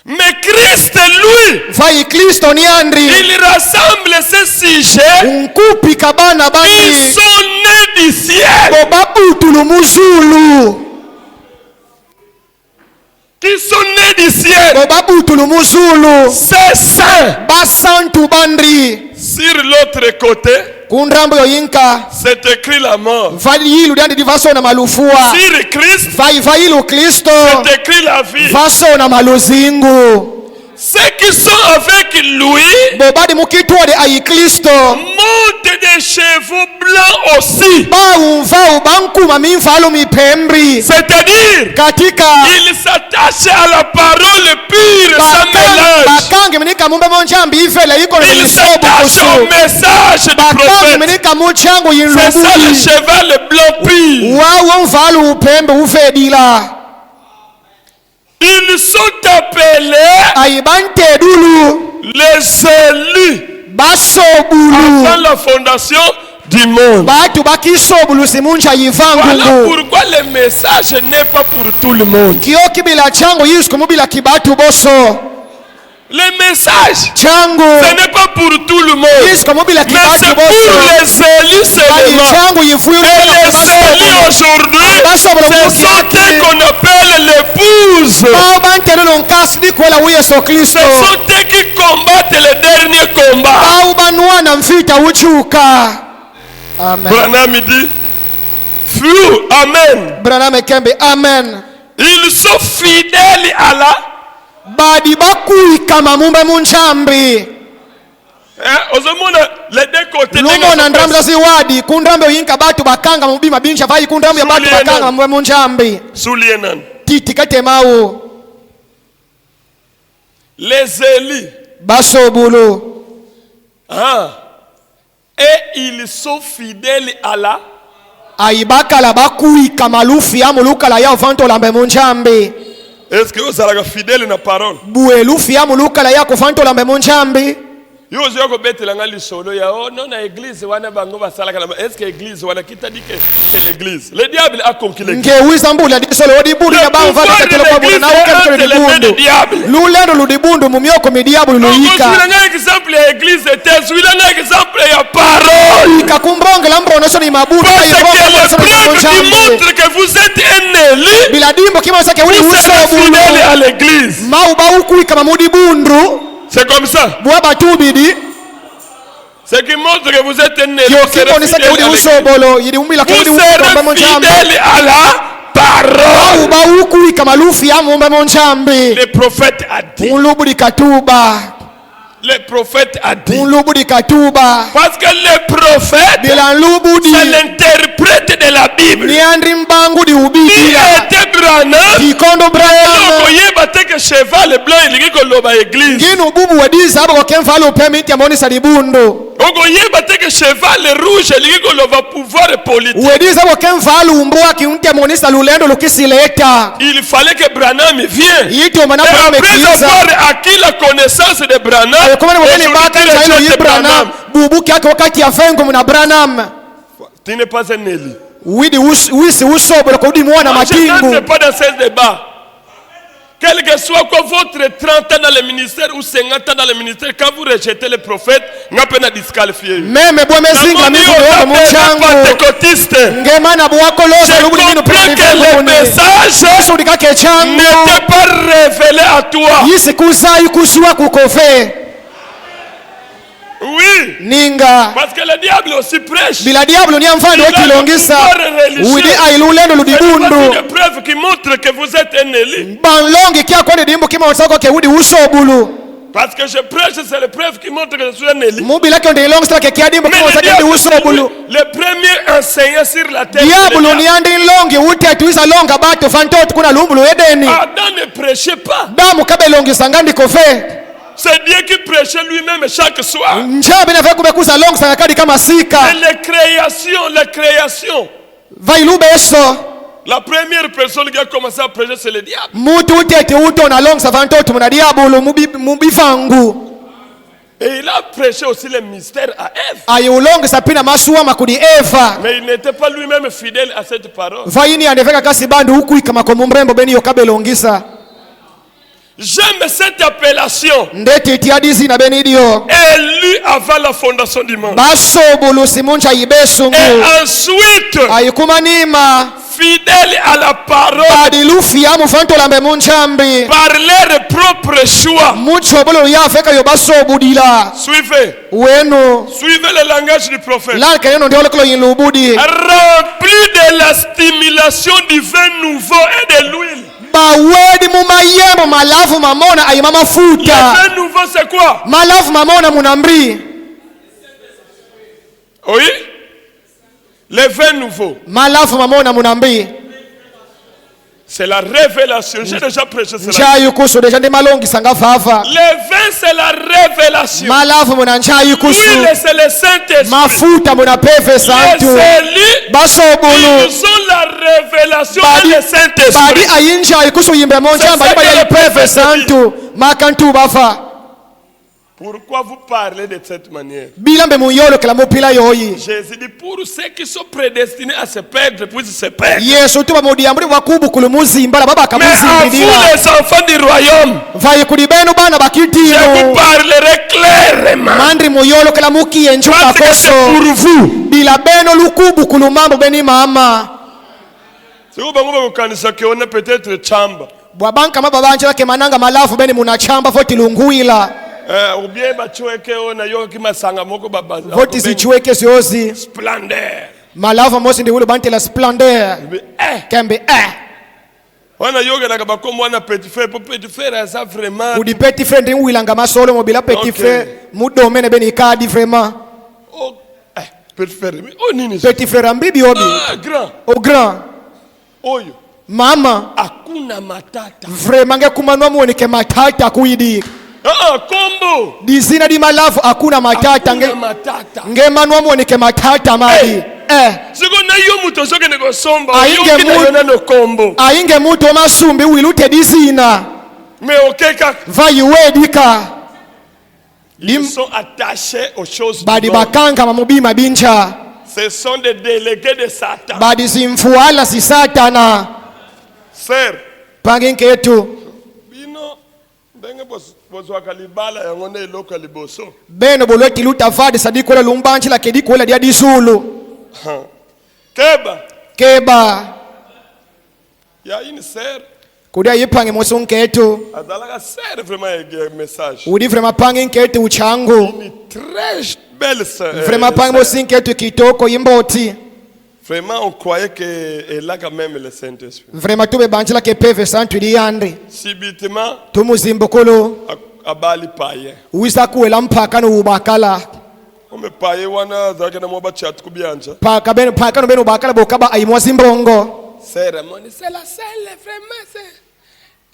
Mais Christ, lui, il rassemble ces sujets. Ils sont nés du ciel. Qui sont nés du ciel. C'est saint. Sur l'autre côté, c'est écrit la mort. Sur Christ, c'est écrit la vie. Ceux qui sont avec lui montent des chevaux blancs aussi. C'est-à-dire, ils s'attachent à la parole pure sans mélange. Ils s'attachent au message du prophète. C'est ça le cheval blanc pur. Ils sont appelés les élus avant la fondation du monde. Voilà pourquoi le message n'est pas pour tout le monde. Le message, ce n'est pas pour tout le monde, mais c'est pour les élus seulement. Et les élus aujourd'hui, ce sont eux qu'on appelle l'épouse. Ce sont eux qui combattent le dernier combat. Branham dit, flou, amen. Ils sont fidèles à la badi bakuika mamumbe munjambi les deux côtés lumona ndramza ziwadi kundrambe yinka batu bakanga mubima binja vai kundrambe batu bakanga mamumbe munjambi sulienan titi katemao les élus basobulu et ils sont fidèles à la aibaka la bakuika malufi amuluka la ya vanto lambe munjambi. Est-ce que vous êtes fidèle à la parole? Buelufi ya muluka la yako fanto la mbonjambi. Yo zoko betela ngali solo ya non na église wana bango basalaka na est-ce que église wana kita dit que l'église le diable a conquis l'église. Ngewisa mbula di solo di bundu na ba mfata katelo kwa bundu na ukatelo di bundu. Lulendo ludi bundu mumyoko mediabu luika. Ngwila na exemple ya église était celui-là na exemple ya parole. Ikakumbonga la mbona so ni mabudu ya bongo so ni mbonjambi. Montre que vous êtes un élu. Bila dimbo kima sake uli uso bundu à l'église. Mauba huku kama mudi bundu. C'est comme ça. Ce qui montre que vous êtes un élu. Vous serez fidèles à la parole. Le prophète a dit. Le prophète a dit. Parce que le prophète, c'est l'interprète de la Bible. Il était Branham. Il était que cheval blanc il dit que l'homme église. Que cheval rouge il dit que l'homme pouvoir politique. Il fallait que Branham vienne. Et après avoir acquis la connaissance de Branham, tu n'es pas un élu. Je n'entre pas dans ce débat. Quel que soit quoi votre 30 ans dans le ministère ou 50 ans dans le ministère, quand vous rejetez le prophète, vous n'avez pas disqualifié. Même je comprends que le message n'était pas révélé à toi. Oui. Ninga. Parce que le diable aussi prêche. Bila diable ni amfano kilongisa. Widi ailulendo ludibundu. C'est une preuve qui montre que vous êtes un élu. Banlongi kia kwa ndimbo kima wasako ke wudi usobulu. Parce que je prêche, c'est le preuve qui montre que je suis un Élie. Mais le premier enseignant sur la terre, Adam ne prêchait pas. C'est Dieu qui prêchait lui-même chaque soir. Et les créations. La première personne qui a commencé à prêcher, c'est le diable. Et il a prêché aussi le mystère à Ève. Mais il n'était pas lui-même fidèle à cette parole. J'aime cette appellation. Élu avant la fondation du monde. Et ensuite, fidèle à la parole par leur propre choix. Suivez le langage du prophète. Rempli de la stimulation du vin nouveau et de l'huile. Le vin nouveau, c'est quoi? Oui? Le vin nouveau. C'est la révélation. J'ai déjà prêché cela. Le vin, c'est la révélation. L'huile, c'est le Saint-Esprit. Les élus, ils ont la révélation et le Saint-Esprit. Pourquoi vous parlez de cette manière? Jésus dit pour ceux qui sont prédestinés à se perdre, puissent se perdre. Mais à vous les enfants du royaume, je vous parlerai clairement. Parce que c'est pour vous. Si vous avez peut-être chamba. Ou bien splendeur. Malava mosi ndi ule banti la splendeur. Kembe Wana yoga na kabako mwana petit frère pour petit frère ça vraiment. Udi petit frère ndi wilanga masolo mobila petit frère mudomene beni kadi vraiment. Oh petit frère. Oh nini. Petit frère ambibi obi. Grand. Au grand. Oyo. Mama. Akuna matata. Vraiment ngekumanwa muoneke matata kuidi. Kombo. Dizina di malavu akuna matata ngemanwa muoneke matata mali. Siko na yo muto soke nego somba. Ainge muto masumbi wilute dizina. Mais okeka. Vayuedika. Ils sont attachés aux choses badi bakanga mamubima bincha. Ce sont des délégués de Satan. Badi simfuala si satana. Sir. Panginke yetu. Beno bolweti lutavadi sadiko la lumbanchi la kediko la dia disulu. Keba. Ya ini ser. Kudia yipange mosunketu. Adalaga ser vraiment un message. Udi vraiment panginketu uchangu. Une très belle sœur. Vraiment pange mosunketu kitoko yimboti. Vraiment on croyait que elle a quand même le Saint-Esprit. Vraiment tout be banchila ke peve santu liande. Subitement. Tumuzimbokolo. Abali paye. Wisa kuela mpaka no ubakala. Ome paye wana zake na moba chat kubianja. Paka no beno bakala bokaba aimwa zimbongo. Cérémonie c'est la seule vraiment c'est.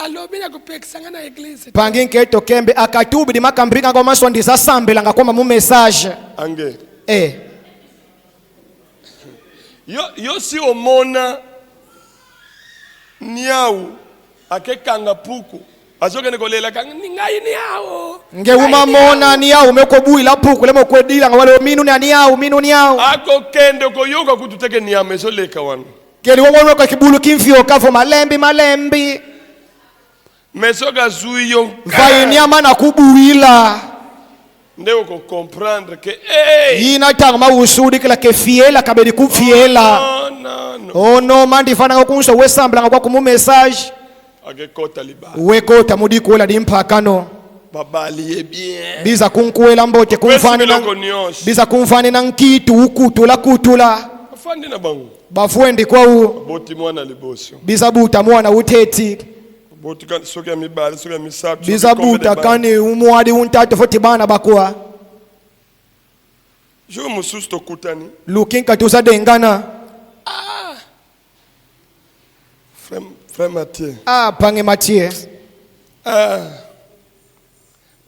Alobina kupekisanga na église. Panginke to kembe akatubi di makambringa ngoma swandisa sambela ngakoma mu message. Ange. Yo si omona niau akekanga puku azoke nekolela kanga ningai niao ngeuma mona niau mekobuila puku lemo kwedila ngawale minu niau ako kende ko yoga kututeke niame so leka wana keli wonwo ka kibulu kimfio kafo malembi mesoga zuyo vai niama na kubuila ndeo ko comprendre que yina tangma usudi kila ke fiela kabedi ku fiela no mandi fana ngokunso wesambla ngakwa ku message akekota libala wekota mudiko la dimpakano babali bien biza kunkuela mbote kumfani na biza kumfani na nkitu ukutula kutula afandi na bangu bafwendi kwa u boti mwana liboso biza buta mwana uteti bizabuta kani umwadi untatu foti bana bakwa looking katusa dengana frère Mathieu. Pange Mathieu.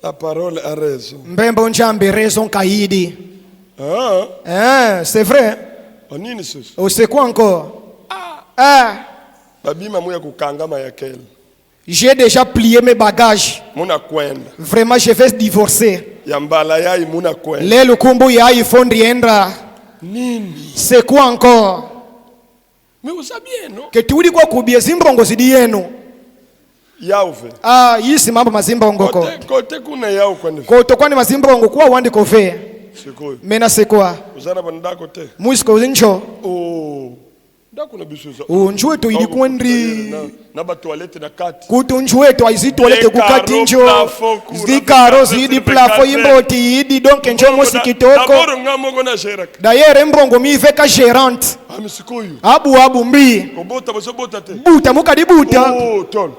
La parole a raison. Mbembo njambi raison kaidi. C'est vrai. C'est quoi encore? J'ai déjà plié mes bagages. Vraiment, je vais divorcer. Les lukumbu ya ifondriendra. C'est quoi encore? Mais vous savez, non? Que tu dis quoi kubie zimbongo zidi yenu. Yauve. Yisi mambo mazimbongo ko. Kote kuna yau kwani. Kote kwani mazimbongo kwa wandi kofe. Sikoyo. Mena sekwa. Uzana banda kote. Musko zincho. Ndako na bisuza. Njue to ili kwendri. Na ba toilette na kati. Kutu njue to izi toilette kukati njo. Zikaro zidi plafo imboti idi donc njo mosikitoko. D'abord ngamongo na gérant. D'ailleurs mbongo mi veka gérante. Abu mbi. Kobota bota te. Buta muka di buta. Tol.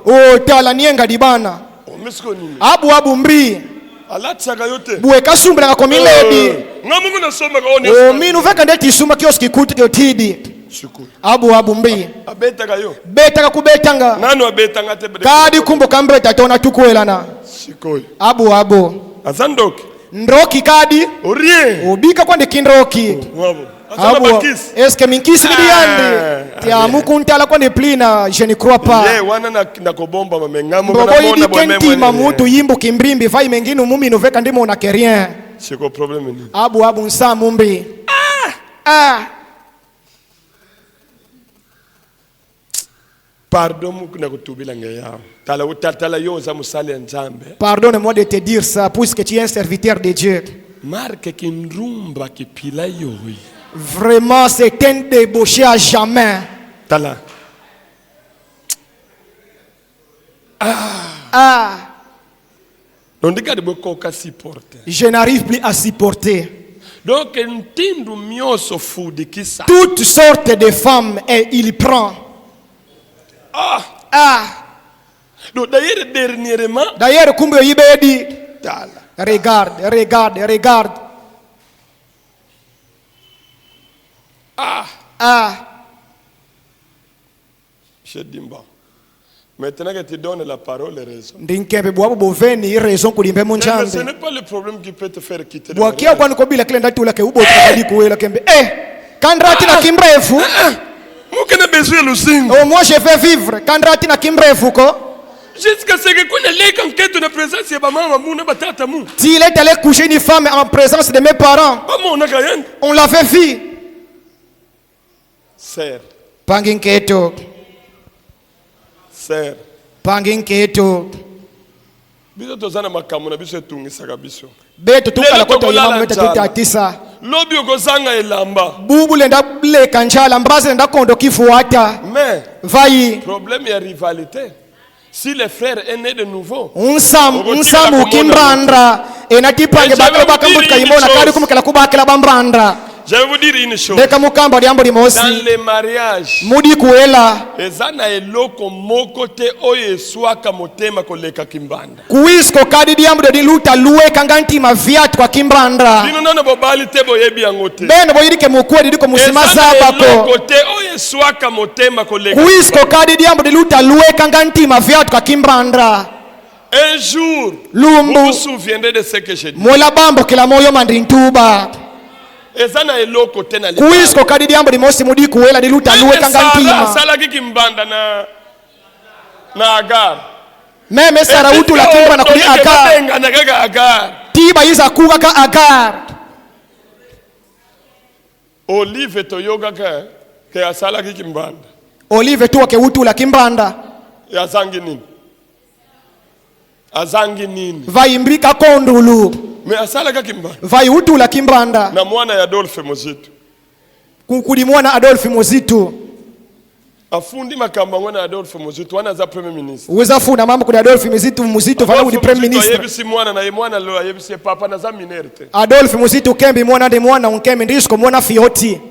Tala nienga di bana. Abu mbi. Alatsaka yote. Buwe kasumbra ko miledi. Ngamungu na soma ka honest. Minu veka ndeti suma kioski kuti kyotidi. Abu mbi. Abetaka yo. Betaka kubetanga. Nanu abetanga te. Kadi kumbo kambeta tona tukwelana. Sikoyo. Abu. Azandoki. Ndoki kadi. Orie. Obika kwande kindoki. Abu. Est-ce que minkisi bidiyande? Tia mukuntala kwande plina, je ne crois pas. Wana na kobomba mamengamu na mona bwe memwe. Mutu yimbu kimbrimbi vai mengine mumi noveka ndimo na kerien. Siko problème ni. Abu nsamumbi. Pardonne-moi de te dire ça puisque tu es un serviteur de Dieu. Vraiment, c'est un débauché à jamais. Je n'arrive plus à supporter. Donc, toutes sortes de femmes et il prend. D'ailleurs, kumbe yibedi. Regarde. Maintenant que tu donnes la parole et raison. Ce n'est pas le problème qui peut te faire quitter le moi je vais vivre. Jusqu'à ce que la présence de maman s'il est allé coucher une femme en présence de mes parents, on l'a fait vie. Sœur. Panginketo. Sœur. Panginketo. Biso zana makamuna biso tungisa kabiso. Beto tukala koto yimama meta tutatisa. Lobi okozanga elamba. Bubu lenda ble kanchala mbraze lenda kondo kifuata. Mais vai. Problème ya rivalité. Si les frères est né de nouveau. Unsamu kimbrandra enatipange bakaba mbutka imona kali kumkela kubakela bambrandra. Je vais vous dire une chose. Dans les mariages, ezana eloko mokote oye swaka motema koleka kimbanda. Kuisko kadi diambo de luta luwe kanganti maviat kwa kimbanda. Bino nana bobali te boyebi yangote. Beno boyirike mukwedi diko musima sabako. Kote oye swaka motema koleka. Kuisko kadi diambo de luta luwe kanganti maviat kwa kimbanda. Un jour, Lumbu, vous vous souviendrez de ce que j'ai dit. Mola bambo kila moyo mandrintuba. Ezana eloko tena le. Kuisko kadi diambo di mosi mudi kuela di luta luwe kangantima. Sala kikimbanda na Agar. Meme sara utu la kimba na kuli Agar. Tiba iza kuga ka Agar. Olive to yoga ke asala kikimbanda. Olive tu ke utu la kimbanda. Ya azangi nini. Vai mbrika kondulu. Me asala kimbanda. Vai utu la kimbanda. Na mwana ya Adolphe Mozito. Kukudi mwana Adolphe Mozito. Afundi makamba mwana Adolphe Mozito wana za premier ministre. Uweza funa mama kuna Adolphe Mozito fana udi premier ministre. Yebisi mwana na mwana lo yebisi papa na za minerte. Adolphe Mozito kembi mwana de mwana unkembi ndisiko mwana fioti.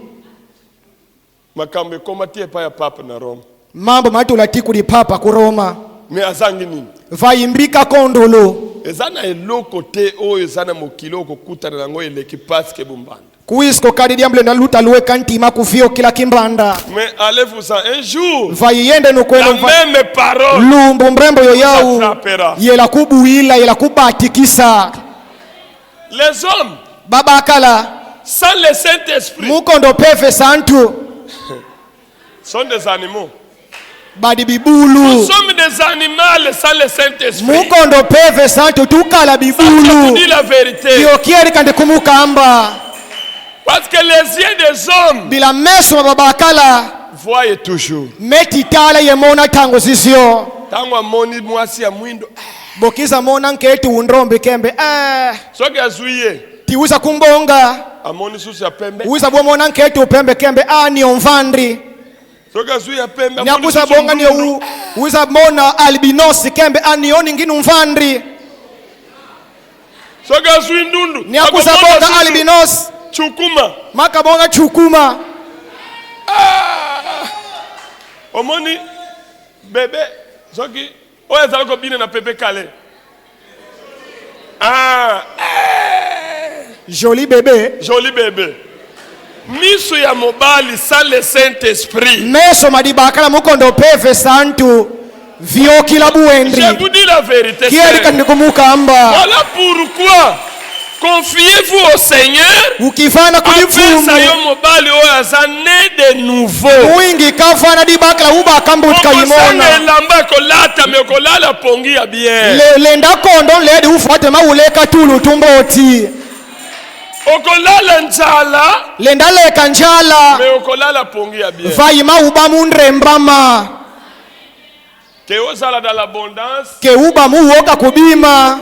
Makambe komati epa ya papa na Roma. Mambo matu latiku di papa ku Roma. Mais azangi nini? Vaimbika kondolo. Ezana eloko te o ezana mokilo kokutana nango eleki paske bumbanda. Kuisko kadi diamble na luta luwe kantima kufio kila kimbanda. Mais allez-vous un jour. Vaiende no kweno. La même parole. Lumbu mrembo yoyau. Yela kubuila yela kubatikisa. Les hommes. Baba akala. Sans le Saint-Esprit. Mukondo pefe santu. Sont des animaux. Badibibulu. Nous sommes des animaux sans le Saint-Esprit. Mukondo pefe santu tukala bibulu. Ça te dit la vérité. Yokieri kande kumukamba. Parce que les yeux des hommes bila meso baba akala voient toujours. Meti tala yemona tango sisio. Tango amoni mwasi ya mwindo. Bokiza mona nketi undrombe kembe. Soki azuiye. Tiuza kumbonga. Amoni susu ya pembe. Uza bomona nketi upembe kembe. Ni omvandri. Soki azuiye ya pembe. Nyakuza bonga ni uza mona albinosi kembe. Ni oni ngini umvandri. Soki azuiye ndundu. Nyakuza bonga albinosi. Chukuma. Makabonga chukuma. Omoni bébé soki oya zalako bine na pepe kale. Joli bébé. Joli bébé. Misu ya mobali sans le Saint-Esprit. Meso madibakala mukondo pefe santu. Vio kila buendri. Je vous dis la vérité. Kieri kandikumukamba. Voilà pourquoi confiez-vous au Seigneur. Ukifana kujifunza yo mobali oya zane de nouveau. Mwingi kafana dibakala uba kambu tukayimona. Lamba kolata me kolala pongi ya bien. Lenda kondo ledi ufate mauleka tulu tumboti. Okolala njala. Lenda leka njala. Me okolala pongi ya bien. Vaima uba mundrembama. Ke ozala dans l'abondance. Ke uba muwoka kubima.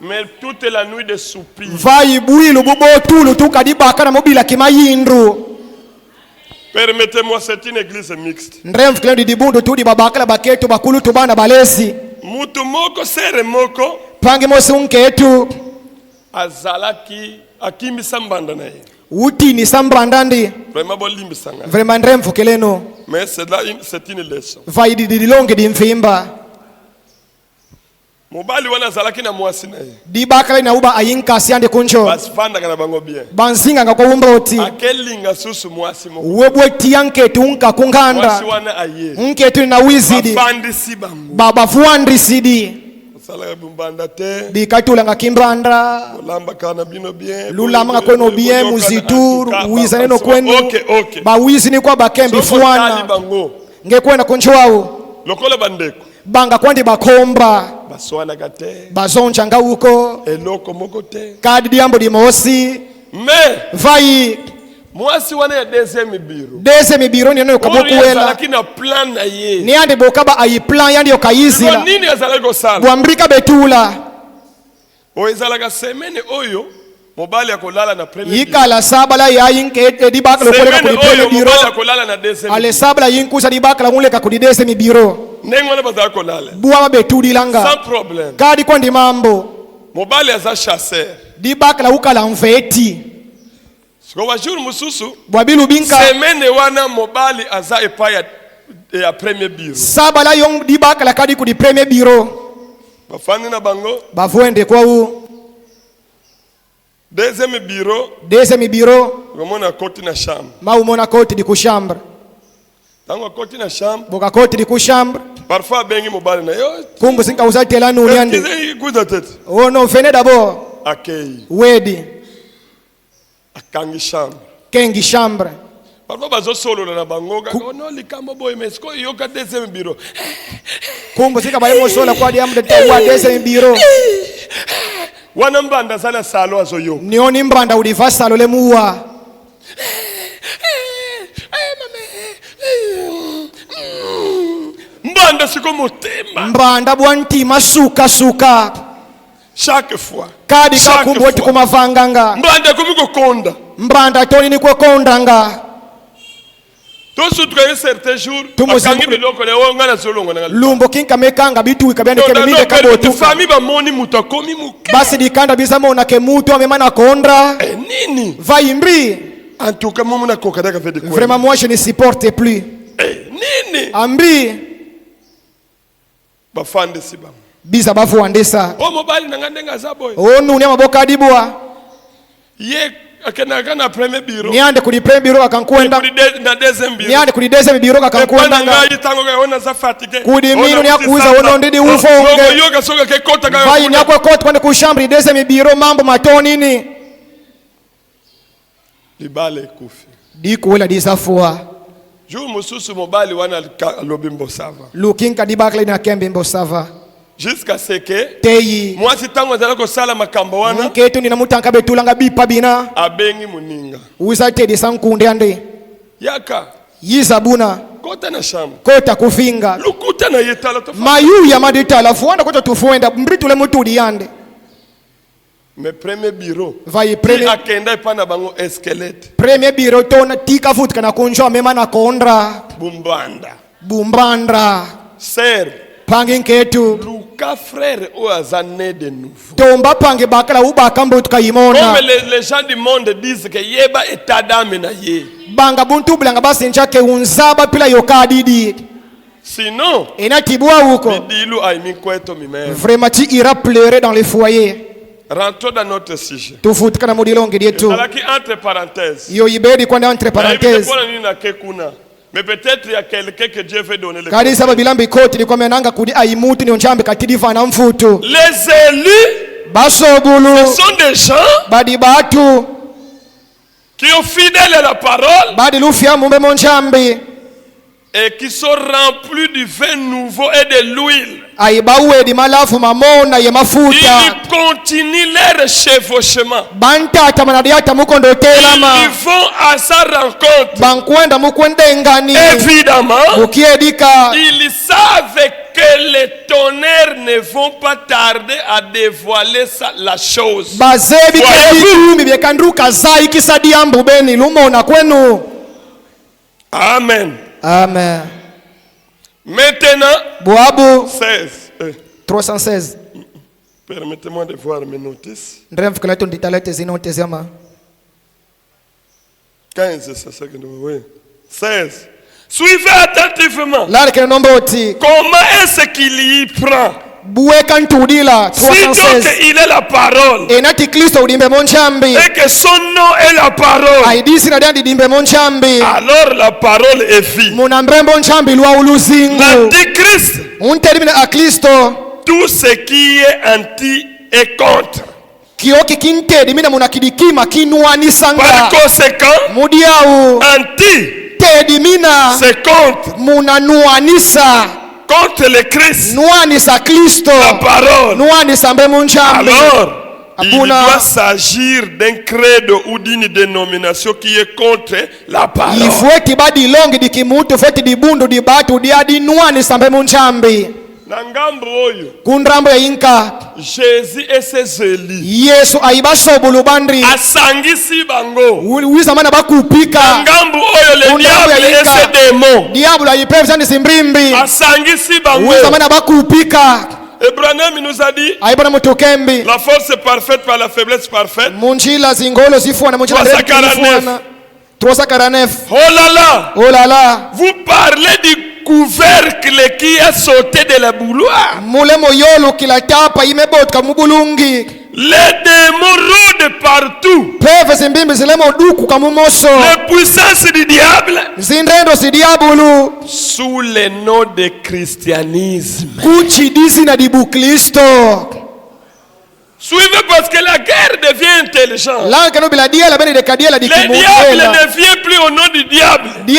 Mais toute la nuit de soupir. Vai builu bubotulu tukadibakana mobila kimayindru. Permettez-moi, c'est une église mixte. Ndrem fikile dibundu tudi babakala baketu bakulu tubana balesi. Mutu moko sere moko. Pangi mosunketu. Azalaki akimi sambanda na ye. Uti ni sambanda ndi. Vraiment bon limbi sanga. Vraiment ndrem fikile no. Mais c'est une leçon. Vai didilonge di mfimba. Mobali wana zalaki na mwasi na ye. Dibakala na uba ayinka siande kuncho. Basfanda kana bango bien. Bansinga ngako umboti. Akelinga susu mwasi moko. Webweti yanketu unka kunganda. Mwasi wana aye. Nketu na wizidi. Bafandi si bango. Baba fuandri sidi. Sala bumbanda te. Bikatula ngakimbanda. Lamba kana bino bien. Lulama ngakweno bien muzituru. Wizaneno kwenu. Okay. Ba wizi ni kwa bakembi fuana. Ngekwena kuncho wao. Lokola bandeko. Banga kwandi bakomba. Baswana kate. Bazoncha nga uko. Eloko moko te. Kadi diambo di mosi. Mais. Vai. Mwasi wana ya deuxième bureau. Deuxième bureau ni yano kabokuela. Lakini plan na ye. Ni ande bokaba ayi plan yandi okayizila. Nini azala ko sala? Bwambrika betula. O ezala ka semaine oyo. Mobali akolala na premier bureau. Yikala sabala ya yinke dibakala koleka ku premier bureau. Mobali akolala na deuxième. Ale sabala yinkusa dibakala nguleka ku deuxième bureau. Nengo na bazala kolala. Buwa betudi langa. Sans problème. Kadi kwandi mambo. Mobali aza chasseur. Dibakala ukala mveti. Siko wajuru mususu. Bwabilu binka. Semaine wana mobali aza epa ya premier bureau. Sabala yong dibakala kadi ku di premier bureau. Bafani na bango. Bavuende kwa u. Deuxième bureau. Deuxième bureau. Ngomona koti na chambre. Maumona koti di ku chambre. Tango koti na chambre. Boka koti di ku chambre. Parfois bengi mobali na yo. Kumbu sinka uzatela nuniandi. Kuza tete. Oh non, venez d'abord. Accueil. Wedi. Akangi chambre. Kengi chambre. Parfois bazo solo na bangoga. No likambo boy mesko yoka deuxième bureau. Kumbu sinka bali mosola kwa diamu de tawa deuxième bureau. Wana mbanda sana salo azoyo. Nioni mbanda udiva salo le muwa. Mbanda siko motema. Mbanda bwantima suka. Chaque fois. Kadi kakumbu eti kumavanganga. Mbanda kumiko konda. Mbanda toni ni kwa kondanga. Tosu tukaye certain jour. Akangi biloko le wongana solongo na. Lumbo kinka mekanga bitu ikabende kemide kabotu. Famille ba moni mutu akomi muke. Basi dikanda bisamo na kemutu amemana kondra. Nini? Vaimbi. En tout cas moi na kokadaka fait de quoi. Vraiment moi je ne supporte plus. Nini? Ambi. Bisa bafu wandesa. Onu ni maboka adibwa. Niande kuli premier biro akankwenda. Niande kuli deuxième biro akankwenda. Kuli minu ni akuuza wono ndidi ufonge. Vai ni akwa kote kwenda kushambri deuxième biro mambo matoni ni. Libale kufi. Diku wela disafua. Juu mususu mobali wana lobimbo sava. Lukinka dibakle na kembe mbo sava. Jusqu'à ce que teyi mwasi tango zala ko sala makambo wana nketu ni namutanka betulanga bipa bina abengi muninga uza tedi sankunde ande yaka yizabuna kota na shamba kota kufinga lukuta na yetala tofa mayu ya maditala fuanda kota tufuenda mbritule mutudi yande me premier bureau vai premier akenda pana bango esquelette premier bureau tona tika futka na kunjwa mema na kondra bumbandra ser pangi nketu luka frère o azane de nouveau tomba pangi bakala ubaka mbutu kayimona comme les gens du monde disent que yeba état d'âme na ye banga buntu blanga basi njake unzaba pila yokadidi sinon enatibwa huko bidilu aimi kweto mimere vraiment tu iras pleurer dans les foyers. Rentrons dans notre sujet. Tufutika na mudilonge dietu alaki entre parenthèses yo ibedi kwenda entre parenthèses mais peut-être il y a quelqu'un que Dieu veut donner le kadi sababu bilambi koti ni kwa menanga kudi aimutu ni onjambe katidiva na mfutu les élus basobulu ce sont des gens badi batu qui sont fidèles à la parole badi lufia mumbe monjambe et qui sont remplis du vin nouveau et de l'huile. Aibawe di malafu mamona ye mafuta. Ils continuent leur chevauchement. Bantata manadiata mukondo telama. Ils vont à sa rencontre. Bankwenda mukwende ngani. Évidemment. Mukiedika. Ils savent que les tonnerres ne vont pas tarder à dévoiler la chose. Bazebi kumi biekandruka zai kisadiambu beni lumona kwenu. Amen. Amen. Maintenant, Boabu 16. 316. Permettez-moi de voir mes notices. 15, c'est ça que nous voyons. 16. Suivez attentivement. Comment est-ce qu'il y prend? Si donc il est la parole et que son nom est la parole, alors la parole est vie. L'antichrist, tout ce qui est anti et contre. Par conséquent, anti c'est contre. Contre le Christ, la parole. Alors, il doit s'agir d'un credo ou d'une dénomination qui est contre la parole. Kundrambo ya inka Jésus et ses élus Yesu aibasobulu bandri asangisi bango wizamana bakupika ngambo oyo le diable et ses démons diable aipevu ndi simbrimbi asangisi bango wizamana bakupika. Abraham nous a dit la force est parfaite par la faiblesse parfaite. 349. Oh là là. Oh là là. Vous parlez du couvercle qui a sauté de la bouloire. Les démons rôdent partout. Les puissances du diable sous le nom de christianisme. Suivez parce que la guerre devient intelligente. Le diable ne vient plus au nom du diable. Mais il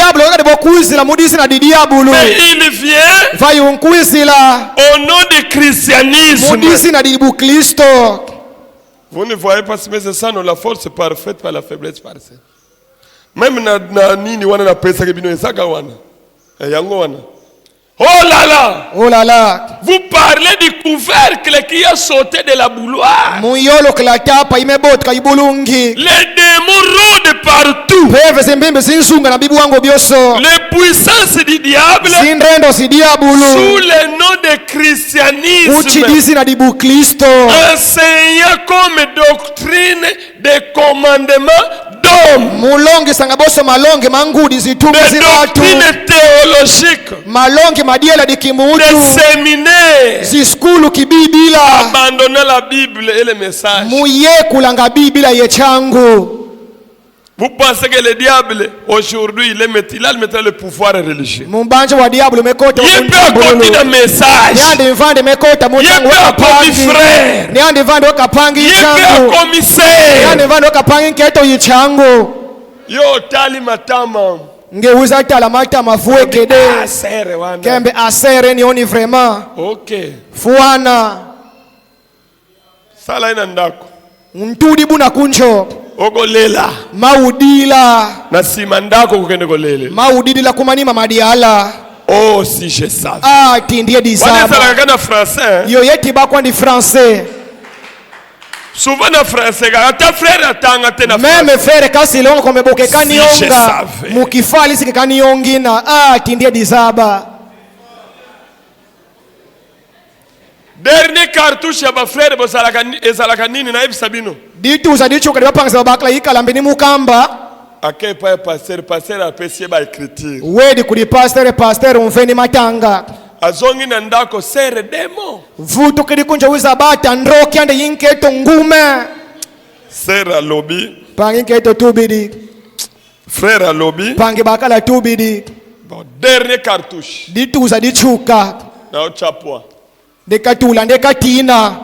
vient au nom du christianisme. Vous ne voyez pas, mais c'est ça, non, la force est parfaite par la faiblesse parfaite. Même na nini wana na pesa kebino ezaka wana. Yango wana. Oh là là! Oh là là! Vous parlez du couvercle qui a sauté de la bouloire. Les démons rôdent partout. Les puissances du diable sous le nom de christianisme enseignant comme doctrine des commandements d'hommes. Des doctrines théologiques. malongi madiela dikimutu des séminaires, ziskulu kibibila abandonner la Bible et le message. Muye kulanga Biblia yechangu. Vous pensez que le diable aujourd'hui il mettra le pouvoir religieux? Il peut accorder un message. Il peut accorder frère. Il peut commissaire. Yo tali matama. Ngeuza tala matama fuwe kede. Kembe asere ni oni vraiment. Okay. Fuana. Sala ina ndako. Ntudi buna kuncho. Ogolela. Maudila. Na simandako kukende golele. Maudila kumanima madiala. Oh si je savais. Ah tindie dizaba. Wane salakana français. Yo yeti bakwa ni français. Souvent na français ata frère atanga tena. Même frère kasi longo komeboke kanionga. Mukifali sike kaniongi na tindie dizaba. Dernier cartouche ya ba frère bosalaka ezalaka nini na Sabino. Ditu uzadicho kali bapangisa bakla yikalambe ni mukamba. Akay pa pasteur apesi ba écriture. Wedi kuli pasteur umfeni matanga. Azongi na ndako sere demo. Vuto kili kunja uzabata ndroki ande yinketo ngume. Sere lobby. Pangi keto tubidi. Frère lobby. Pangi bakala tubidi. Bon dernier cartouche. Ditu uzadichuka. Na ochapwa. Dekatula ndekatina.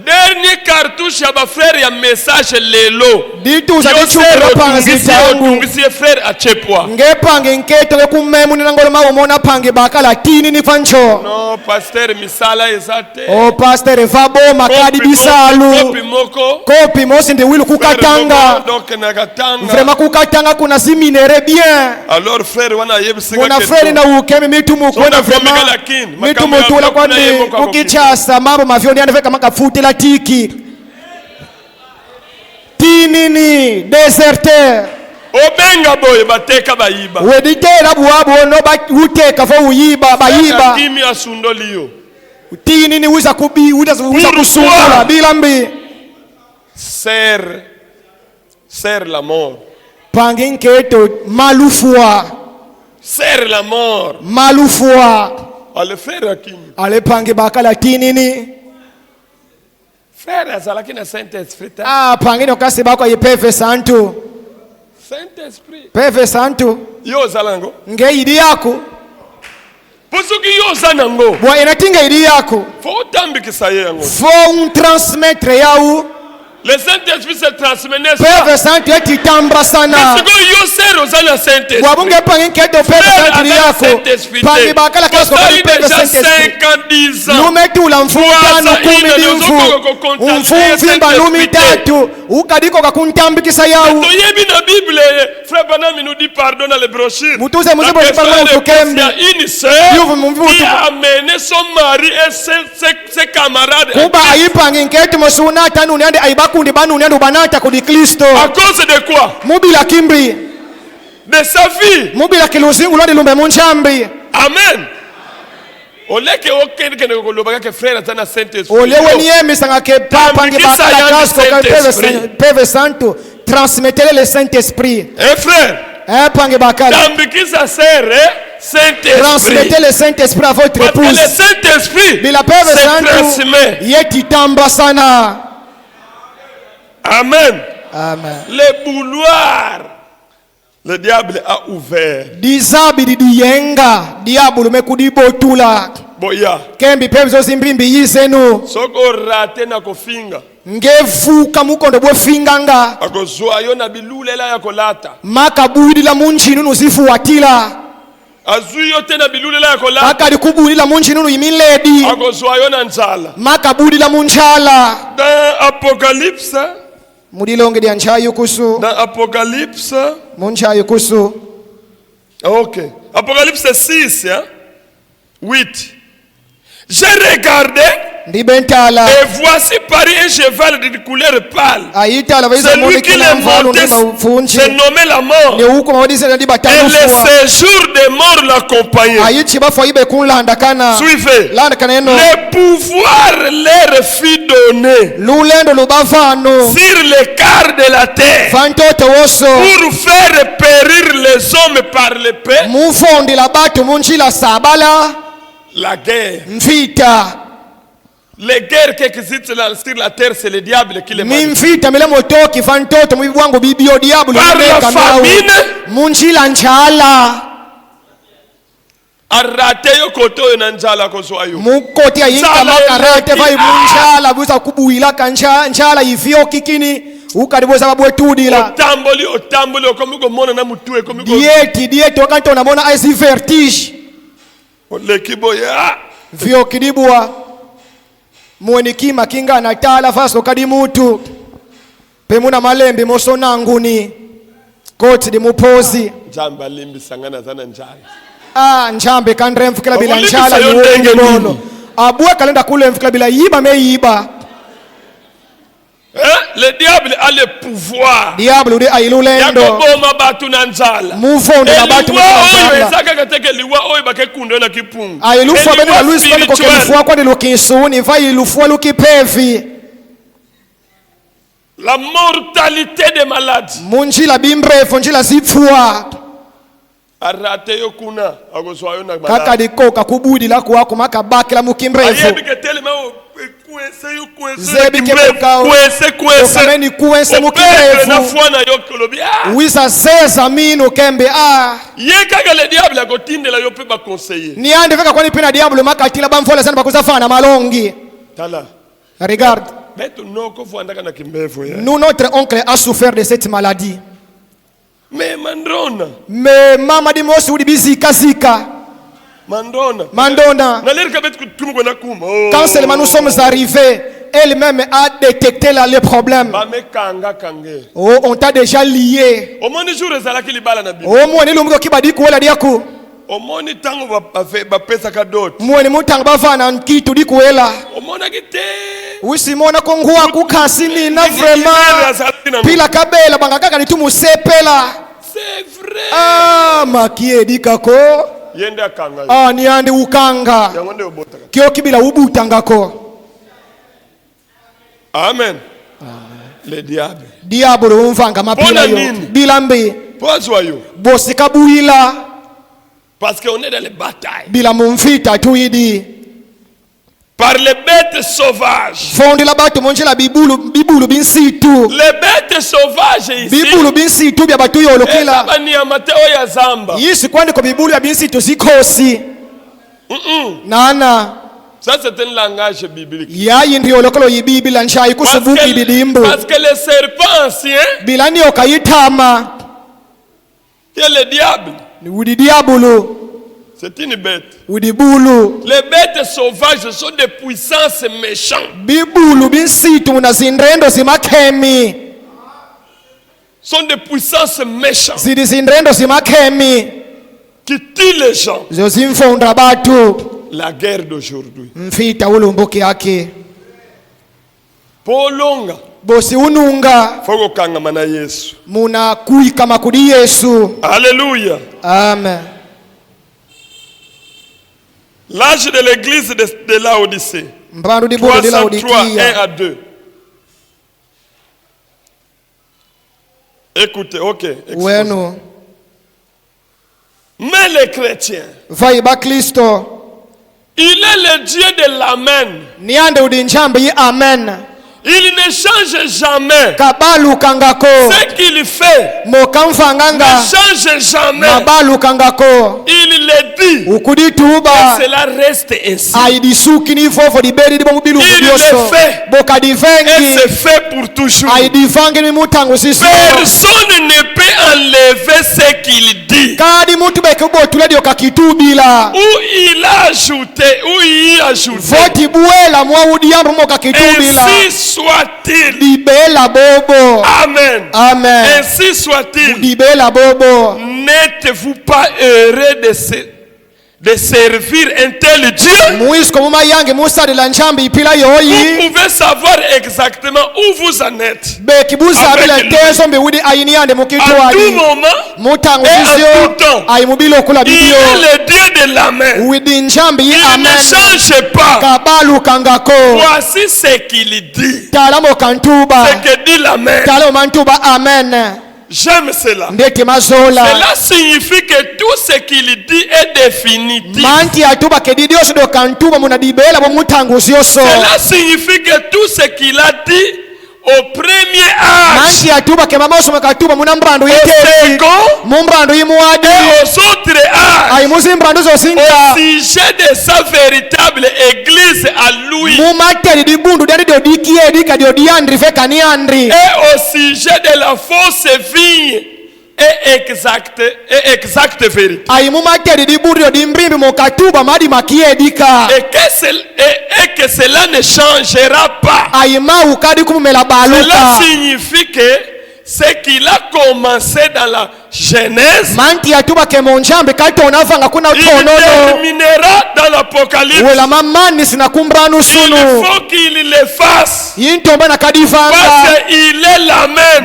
Dernier cartouche ya ba frère ya message lelo. Ditu uzadichuka pangitangu. Frère achepwa. Ngepange nketo ngekumemu ninangolo maumona pange bakala tini ni fancho. No pasteur misala ezate. Oh pasteur vabo makadi bisalu. Kopi mosi ndi wilu kukatanga. Donc nakatanga. Vraiment kukatanga kuna si minere bien. Alors frère wana yebisinga keto. Kuna frère na ukemi mitumu kwenda vraiment. Mitumu tula kwandi kukichasa mambo mavyoni ande kama kafuti la tiki. Tinini deserteur. Obenga boy bateka bayiba. Weditera buabo no uteka fo uyiba bayiba. Kimi asundoliyo. Tinini uza kusungula bila mbi. Serre la mort. Pangin keto malufua. Serre la mort. Malufua. Ale frère Akim. Ale pangi bakala tinini. Frère azalaki na Saint-Esprit. Pangino kasi bako yepefe santu. Saint-Esprit. Pefe santu. Yo zalango. Nge idi yako. Pusuki yo zanango. Bwa inatinga idi yako. Fo tambikisa yango. Fo transmettre yau. Le Saint-Esprit se transmet. Pefe santu eti tamba sana. Pusuki yo sero zana Saint-Esprit. Wabunge pangi keto pefe santu yako. Pangi bakala kasko kali pefe Saint-Esprit. 50 ans. Lumetula mfutano 10 dimfu. Umfumfimba lumi 3. Ukadiko kakuntambikisa yau. Toyebi na Bible, frère Banami nous dit pardon dans les brochures. Mutuze muzibo pardon ukembi. Une sœur qui a amené son mari et ses camarades. Kuba ayipangi nketu mosuna tanu niande aibakundi banu niande banata kudi Kristo. À cause de quoi? Mubila kimbi. De sa vie. Mubila kiluzingu lwadi lumbe munchambi. Amen. Oleke okende kene kolobaka ke frère atana Saint-Esprit. Olewe niemi sanga ke papa nge bakala kasko ka peve santo transmettez le Saint-Esprit. Frère. Pange bakala. Tambikisa sere Saint-Esprit. Transmettez le Saint-Esprit à votre épouse. Parce que le Saint-Esprit bila peve santo yeti tamba sana. Amen. Amen. Le bouloir. Le diable a ouvert. Dizabi diyenga diabolo mekudibotula. Boya. Kembi pebzo zimbimbi yisenu. Soko rate na kofinga. Ngefuka mukondo bwe finganga. Akozwa yo na bilulela ya kolata. Makabudi la munchi nunu zifuatila. Azui yo tena bilulela ya kolata. Akadikubudi la munchi nunu yimiledi. Akozwa yo na nzala. Makabudi la munchala. Dans Apocalypse. Mudilonge dia nchayo kusu. Dans Apocalypse. Munchayo kusu. Ok. Apocalypse 6, hein? 8. J'ai regardé. Et voici Paris un cheval de couleur pâle. Celui qui les montait se nommait la mort. Et le séjour des morts l'accompagnait. Suivez. Le pouvoir leur fut donné sur l'écart de la terre pour faire périr les hommes par l'épée, la guerre. Les guerres qui existent sur la terre, c'est le diable qui les manipule. Par la famine, arrate yo koto na njala kosoayo. Mukoti ayinka makarate vai munjala buza kubuila kanjala ifio kikini ukadiboza babwetudila. Otamboli okomuko mona na mutue komuko. Dieti wakanto unamona ice vertige. Le kiboya. Vio kidibwa. Mweni kima kinga na tala faso kadi mutu. Pemuna malembi moso nanguni. Koti di mupozi. Jamba limbi sangana zana njala. Njambe kandre mfukila bila njala yuonge nono. Abua kalenda kule mfukila bila yiba me yiba. Le diable a le pouvoir. Diable udi ailulendo. Yakoboma batu na njala. Mufondo na batu mkambala. Ezaka kateke liwa oyo bakekunde na kipungu. Ailufua bende na luisi bende kokilufua kwa lukisuni. Fa ilufua lukipevi. La mortalité des malades. Munjila bimbrefo njila zipfua. Arate yo kuna agoswayo na malade. Kaka diko kakubudi la kuwako maka baki la mukimbrefo. Ayebike telema kuense mukirefu wisa seza minu kembe ni ande veka kwani pina diablo makatila bamfola sana bakuzafana malongi. Regarde, nous notre oncle a souffert de cette maladie. Mais mama di mosi udibizika zika Mandona. Quand seulement nous sommes arrivés, elle-même a détecté les problèmes. Oh, on t'a déjà lié. Oh, moi, ni lumgo kibadi kuela diaku. Mwani mutang bavana nkitu di kuela. Wisi mona kongua kukasini na vraiment. Pila kabela bangakaka ni tumu sepela. C'est vrai. Makie di kako. Ni andi ukanga. Kyo kibila ubutangako. Amen. Le diable. Diable umfanga mapila yo. Bilambe. Bosika buila. Parce qu'on est dans les batailles. Bila mumfita tuidi. Par les bêtes sauvages. Fondi la batu monjela bibulu binsitu. Les bêtes sauvages ici. Bibulu binsitu bya batu yo lokela. Bani ya mateo ya zamba. Yisi kwani ko bibulu ya binsitu zikosi. Nana. Ça c'est un langage biblique. Ya yindi olokolo yibibila nshai kusubuki bidimbu. Parce que les serpents anciens. Bilani okayitama. C'est le diable. Ni diabolo. C'est une bête. Les bêtes sauvages sont des puissances méchantes. Sont des puissances méchantes. Qui tuent les gens. La guerre d'aujourd'hui. Polonga. Bosi ununga. Fogo kanga mana Yesu. Muna kui kama kudi Yesu. Alléluia. Amen. L'âge de l'église de Laodicée. 303, 1 à 2. Écoutez, ok. Bueno. Mais les chrétiens. Il est le Dieu de l'amen. Amen. Il ne change jamais. Ce qu'il fait ne change jamais. Il le dit. Et cela reste ainsi. Il le fait. Et c'est fait pour toujours. Personne ne peut enlever ce qu'il dit. Où il a ajouté. Où il a ajouté. Ainsi soit-il. Amen. Amen. Ainsi soit-il. N'êtes-vous pas heureux de servir un tel Dieu, vous pouvez savoir exactement où vous en êtes. À tout moment et à tout temps. Il est le Dieu de l'amen. Il ne change pas. Voici ce qu'il dit. Ce que dit l'amen. J'aime cela. Cela signifie que tout ce qu'il dit est définitif. Cela signifie que tout ce qu'il a dit au premier âge, au second et aux autres âges, au sujet de sa véritable église à lui, et au sujet de la fausse vigne et exacte vérité. Et que cela ne changera pas. Cela signifie que ce qu'il a commencé dans la Genèse, il terminera dans l'Apocalypse. Il faut qu'il le fasse. Parce qu'il est l'amen.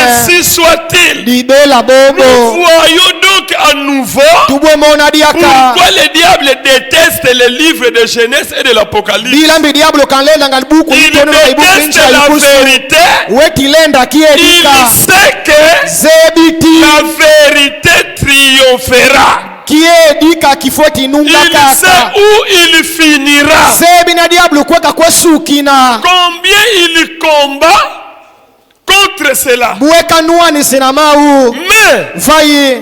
Ainsi soit-il. Nous voyons donc à nouveau pourquoi le diable déteste les livres de Genèse et de l'Apocalypse. Il déteste la vérité. Il sait que la vérité triomphera. Il sait où il finira. Combien il combat contre cela. Mais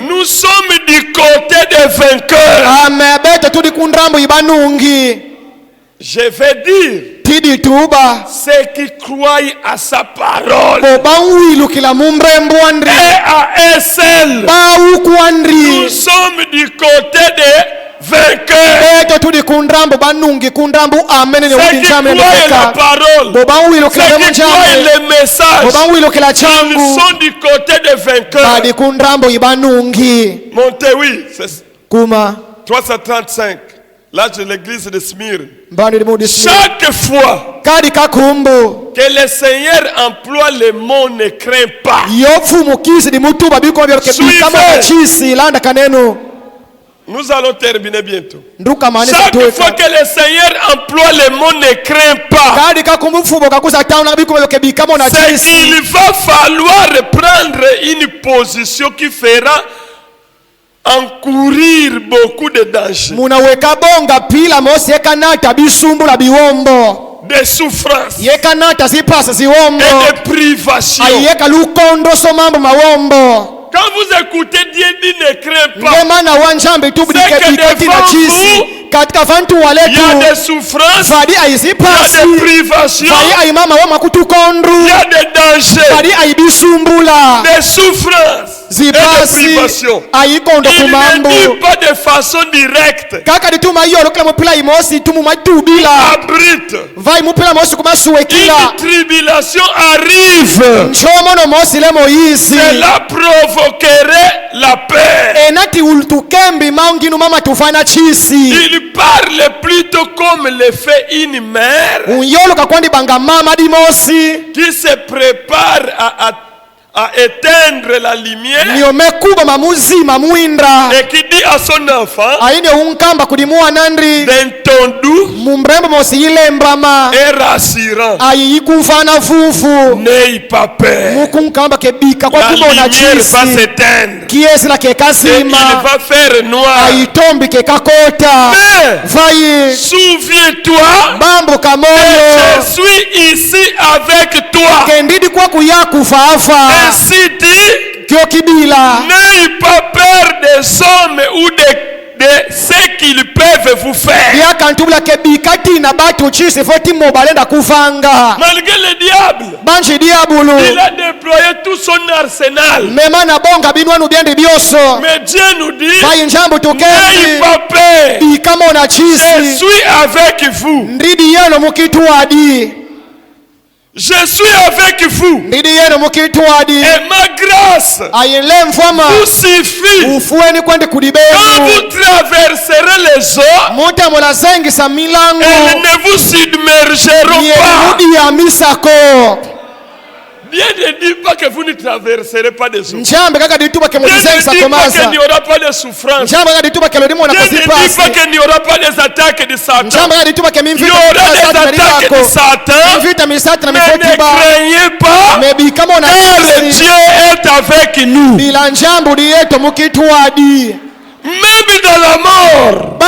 nous sommes du côté des vainqueurs. Je vais dire ceux qui croient à sa parole et à un seul. Nous sommes du côté des vainqueurs. Ceux qui croient la parole, ceux qui croient le message, ils sont du côté des vainqueurs. Montez, oui, c'est 335. Là, de l'église de Smyrne. Chaque fois que le Seigneur emploie le mot ne crains pas, nous allons terminer bientôt. Chaque fois que le Seigneur emploie le mot ne crains pas, il va falloir prendre une position qui fera encourir beaucoup de dangers, de souffrances et de privations. Quand vous écoutez Dieu dit ne crains pas, c'est que devant vous, il y a des souffrances, il y a des privations, il y a des dangers, des souffrances et des privations. Il ne dit pas de façon directe. Il abrite. Une tribulation arrive. Cela provoquerait la peur. Il parle plutôt comme le fait une mère qui se prépare à éteindre la lumière et qui dit à son enfant d'un ton doux et rassurant, n'aie pas peur, la lumière va s'éteindre et il va faire noir. Mais souviens-toi que je suis ici avec toi. Ainsi dit, n'ayez pas peur des hommes ou de ce qu'ils peuvent vous faire. Malgré le diable, il a déployé tout son arsenal. Mais Dieu nous dit, n'ayez pas peur, je suis avec vous. Je suis avec vous. Et ma grâce vous suffit. Quand vous traverserez les eaux, elles ne vous submergeront pas. Dieu ne dit pas que vous ne traverserez pas des eaux. Dieu ne dit pas qu'il n'y aura pas de souffrance. Dieu ne dit pas qu'il n'y aura pas des attaques de Satan. Il y aura des attaques de Satan. Mais ne craignez pas, car Dieu est avec nous. Même dans la mort,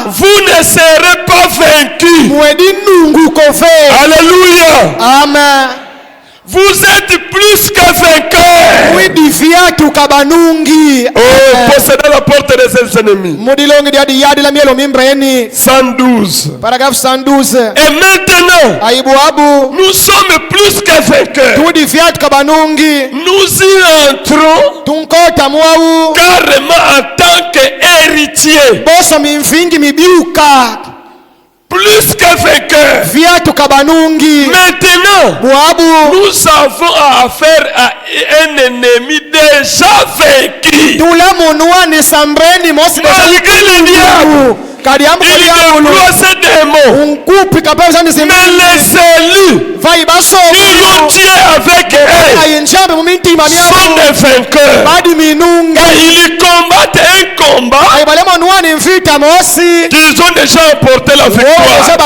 vous ne serez pas vaincus. Alléluia. Amen. Vous êtes plus que vainqueurs. Oh, possédez la porte de ses ennemis. 112. Paragraphe 112. Et maintenant, nous sommes plus que vainqueurs. Nous y entrons carrément en tant qu'héritiers. Plus que vainqueur. Maintenant, nous avons affaire à un ennemi déjà vaincu. Malgré le diable, il déploie ses démons. Mais les élus qui ont Dieu avec eux sont des vainqueurs. Et ils combattent un combat qu'ils ont déjà emporté la victoire.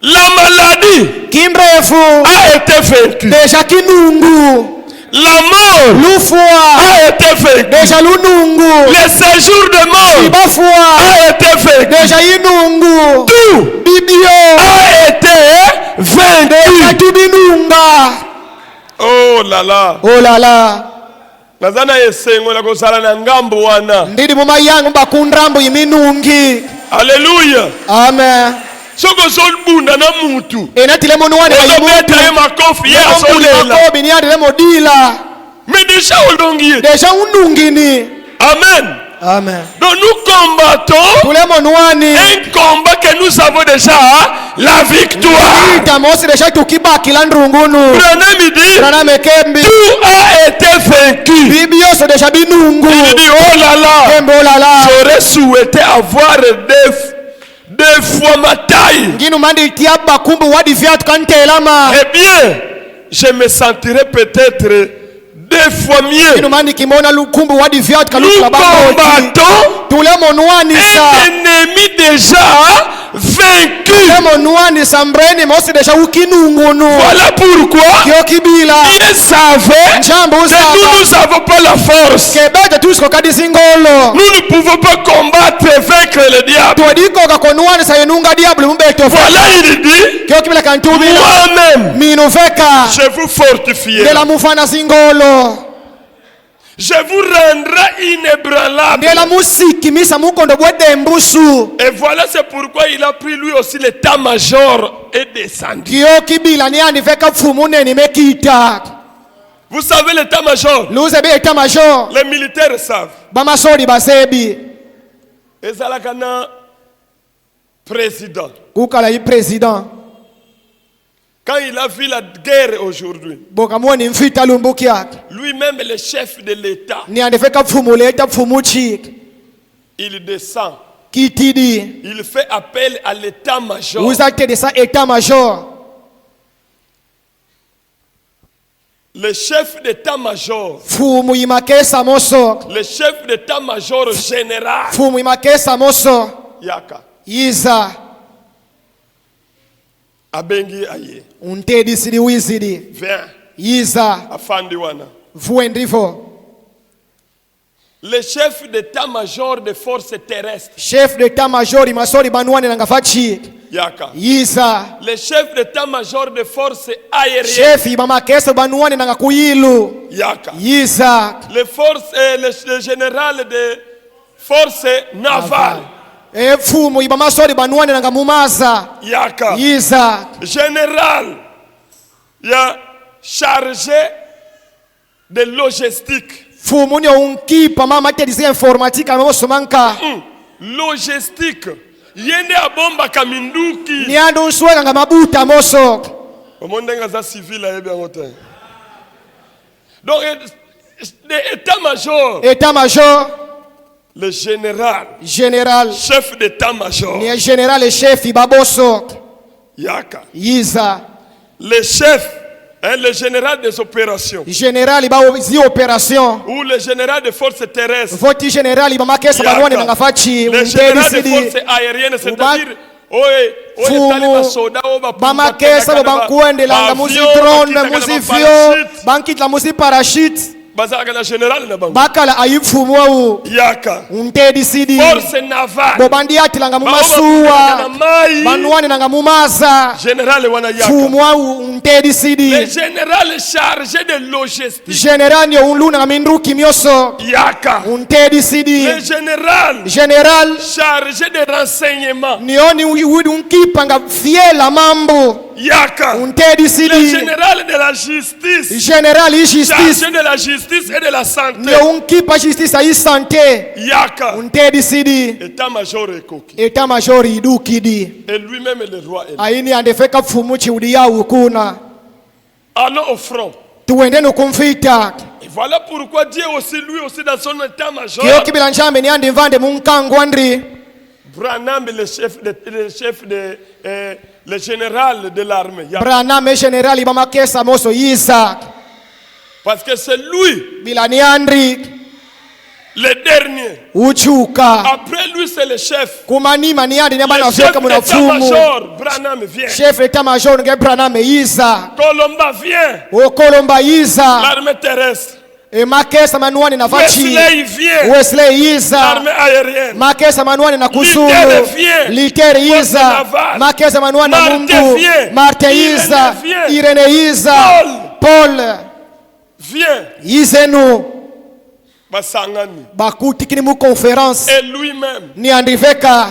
La maladie a été vaincue. La mort a été vaincue. Le séjour de mort a été vaincu. Tout a été vaincu. Oh là là. Oh là là. Nazana yesengo la kozala na ngambo wana. Ndidi muma yangu bakundrambo yiminungi. Alléluia. Amen. Soko zolbunda na mutu. Enatile monwane bayimeta ye makofi ya solela. Makobi ni adile modila. Mais déjà olongi. Déjà unungini. Amen. Amen. Donc nous combattons un combat que nous avons déjà la victoire. Tout a été vaincu. Il dit oh là là, j'aurais souhaité avoir deux fois ma taille. Eh bien, je me sentirais peut-être 2 fois mieux. Nous combattons un ennemi déjà vaincu. Voilà pourquoi il savait que nous n'avons pas la force. Nous ne pouvons pas combattre et vaincre le diable. Voilà, il dit, moi-même, je vous fortifie. Je vous rendrai inébranlable. Et voilà, c'est pourquoi il a pris lui aussi l'état-major et descendu. Vous savez l'état-major? Les militaires savent. Et Zalakana, président. Quand il a vu la guerre aujourd'hui, lui-même le chef de l'État, il descend. Il fait appel à l'état-major. Le chef d'état-major, le chef d'état-major général, Yaka, Abengi aye. Untedi sidi wizidi. Viens. Yiza. Afandi wana. Vuendrivo. Le chef d'état-major des forces terrestres. Chef d'état-major imasori banuane nangafachi. Yaka. Yiza. Le chef d'état-major des forces aériennes. Chef ibamakesa banuane nangakuilu. Yaka. Yiza. Le général des forces navales. Fumu ibamasori banuane nangamumaza. Yaka. Yiza. Général ya chargé de logistique. Fumu ni unkipa mama tedisi informatique amosomanka. Logistique. Yende abomba kaminduki. Niande unsweka ngamabuta moso. Omondenga za civil ayebi angote. Donc l'état-major. État-major. Le général. Général. Chef d'état-major. Ni général et chef ibaboso. Yaka. Yiza. Le chef. Le général des opérations. Général ibaozi opération. Ou le général des forces terrestres. Voti général ibamakesa banwane nangafachi. Le général des forces aériennes, c'est-à-dire bamakesa bo bankuendelanga musi drone musi vio bankitla musi parachute bazaka na général na bango bakala ayifumu au yaka untedi sidi force navale bo bandiati langa mumasuwa banwane nanga mumaza général wana yaka fumu au untedi sidi le général chargé de logistique général ni unluna nga mindruki myoso yaka untedi sidi le général chargé de renseignement nioni unkipa nga fiela mambo yaka untedi sidi le général de la justice général justice chargé de la justice et de la santé ni unkipa justice ai santé yaka untedi sidi état-major ekoki état-major idukidi et lui-même le roi aini andefeka fumu chiudi ya ukuna allons au front tuende nukumfita et voilà pourquoi Dieu aussi lui aussi dans son état-major kio kibila njambe ni andi mvande munkangwandri Branham le général de l'armée. Branham est général ibamakesa moso yisa. Parce que c'est lui. Bilaniandri. Le dernier. Uchuka. Après lui c'est le chef. Kumani maniandi nyabana chef afeka munafumu. d'état-major Branham vient. Chef d'état-major nge Branham yisa. Colomba vient. O Colomba yisa. L'armée terrestre. E makesa manuani na fachi. Wesley vient. Wesley yisa. L'armée aérienne. Makesa manuani na kusulu. Luther vient. Luther yisa. Makesa manuani na Mungu. Martin yisa. Irene yisa. Paul vient. Yisenu. Basangani. Bakuti kini mu conférence. Et lui-même. Ni andiveka.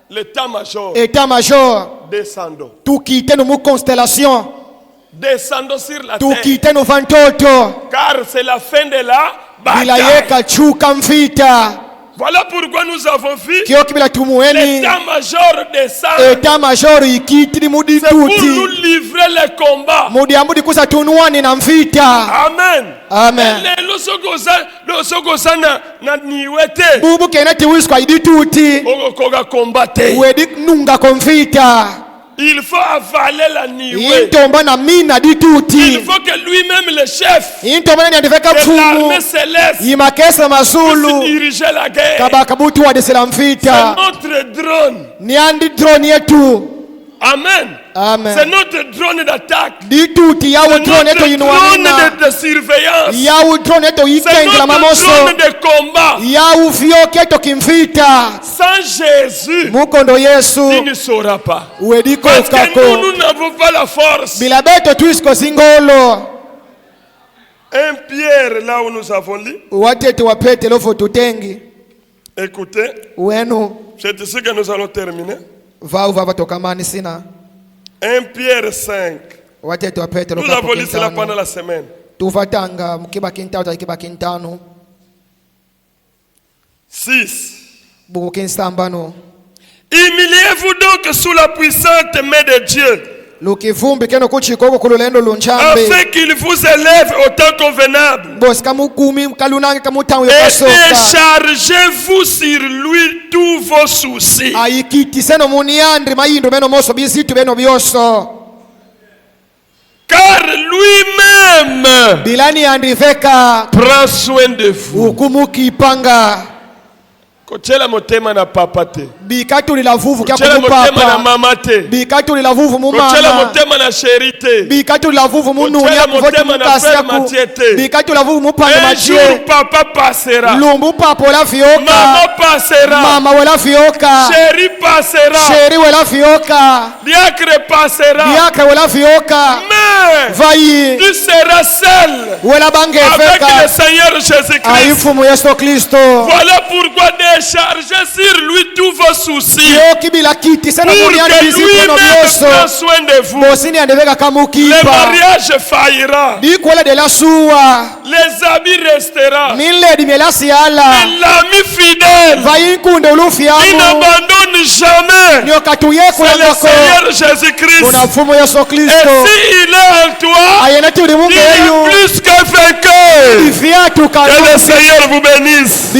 L'état-major. État-major. Descendons. Tukite nu mu constellation. Descendons sur la tukite terre. Nu vantoto. Car c'est la fin de la bataille. Bilayeka chuka mfita. Voilà pourquoi nous avons vu l'état-major descend. État-major ikiti mudi c'est pour nous livrer le combat. Mudi amudi kusa tunuani na mfita. Amen. Amen. Bubu kenati wiskwa idituti. Ogokoga combattre. Wedi nunga konfita. Il faut avaler la niwe. Il faut que lui-même le chef de l'armée céleste puisse diriger la guerre. C'est notre drone. Amen. Amen. C'est notre drone d'attaque. C'est notre drone de surveillance. C'est notre drone de combat. Sans Jésus, tu ne sauras pas. Parce que nous n'avons pas la force. 1 Pierre, là où nous avons lu. Écoutez. C'est ici que nous allons terminer. 1 Pierre 5. Nous avons lu cela pendant la semaine. 6. Humiliez-vous donc sous la puissante main de Dieu, afin qu'il vous élève au temps convenable. Et déchargez-vous sur lui tous vos soucis. Car lui-même prend soin de vous. Kochela motema na papa te. Bikatulila vuvu kya kumupapa. Kochela motema na mama te. Bikatulila vuvu mu mama. Kochela motema na chéri te. Bikatulila vuvu mu nuni ya kuvoti mu kasi yaku. Bikatulila vuvu mu pande Mathieu. Un jour papa passera. Lumbu papa wala fioka. Mama passera. Mama wala fioka. Chéri passera. Chéri wala fioka. Diacre passera. Diacre wala fioka. Mais vayi. Tu seras seul. Wala bange feka. Avec le Seigneur Jésus-Christ. Aifu mu Yesu Kristo. Voilà pourquoi déchargez sur lui tous vos soucis. Pour que lui-même prenne soin de vous. Le mariage faillira. Les habits resteront. Mais l'ami fidèle, il n'abandonne tourne jamais. C'est le Seigneur Jésus-Christ. Et s'il est en toi, tu es plus qu'un vainqueur. Que le Seigneur vous bénisse.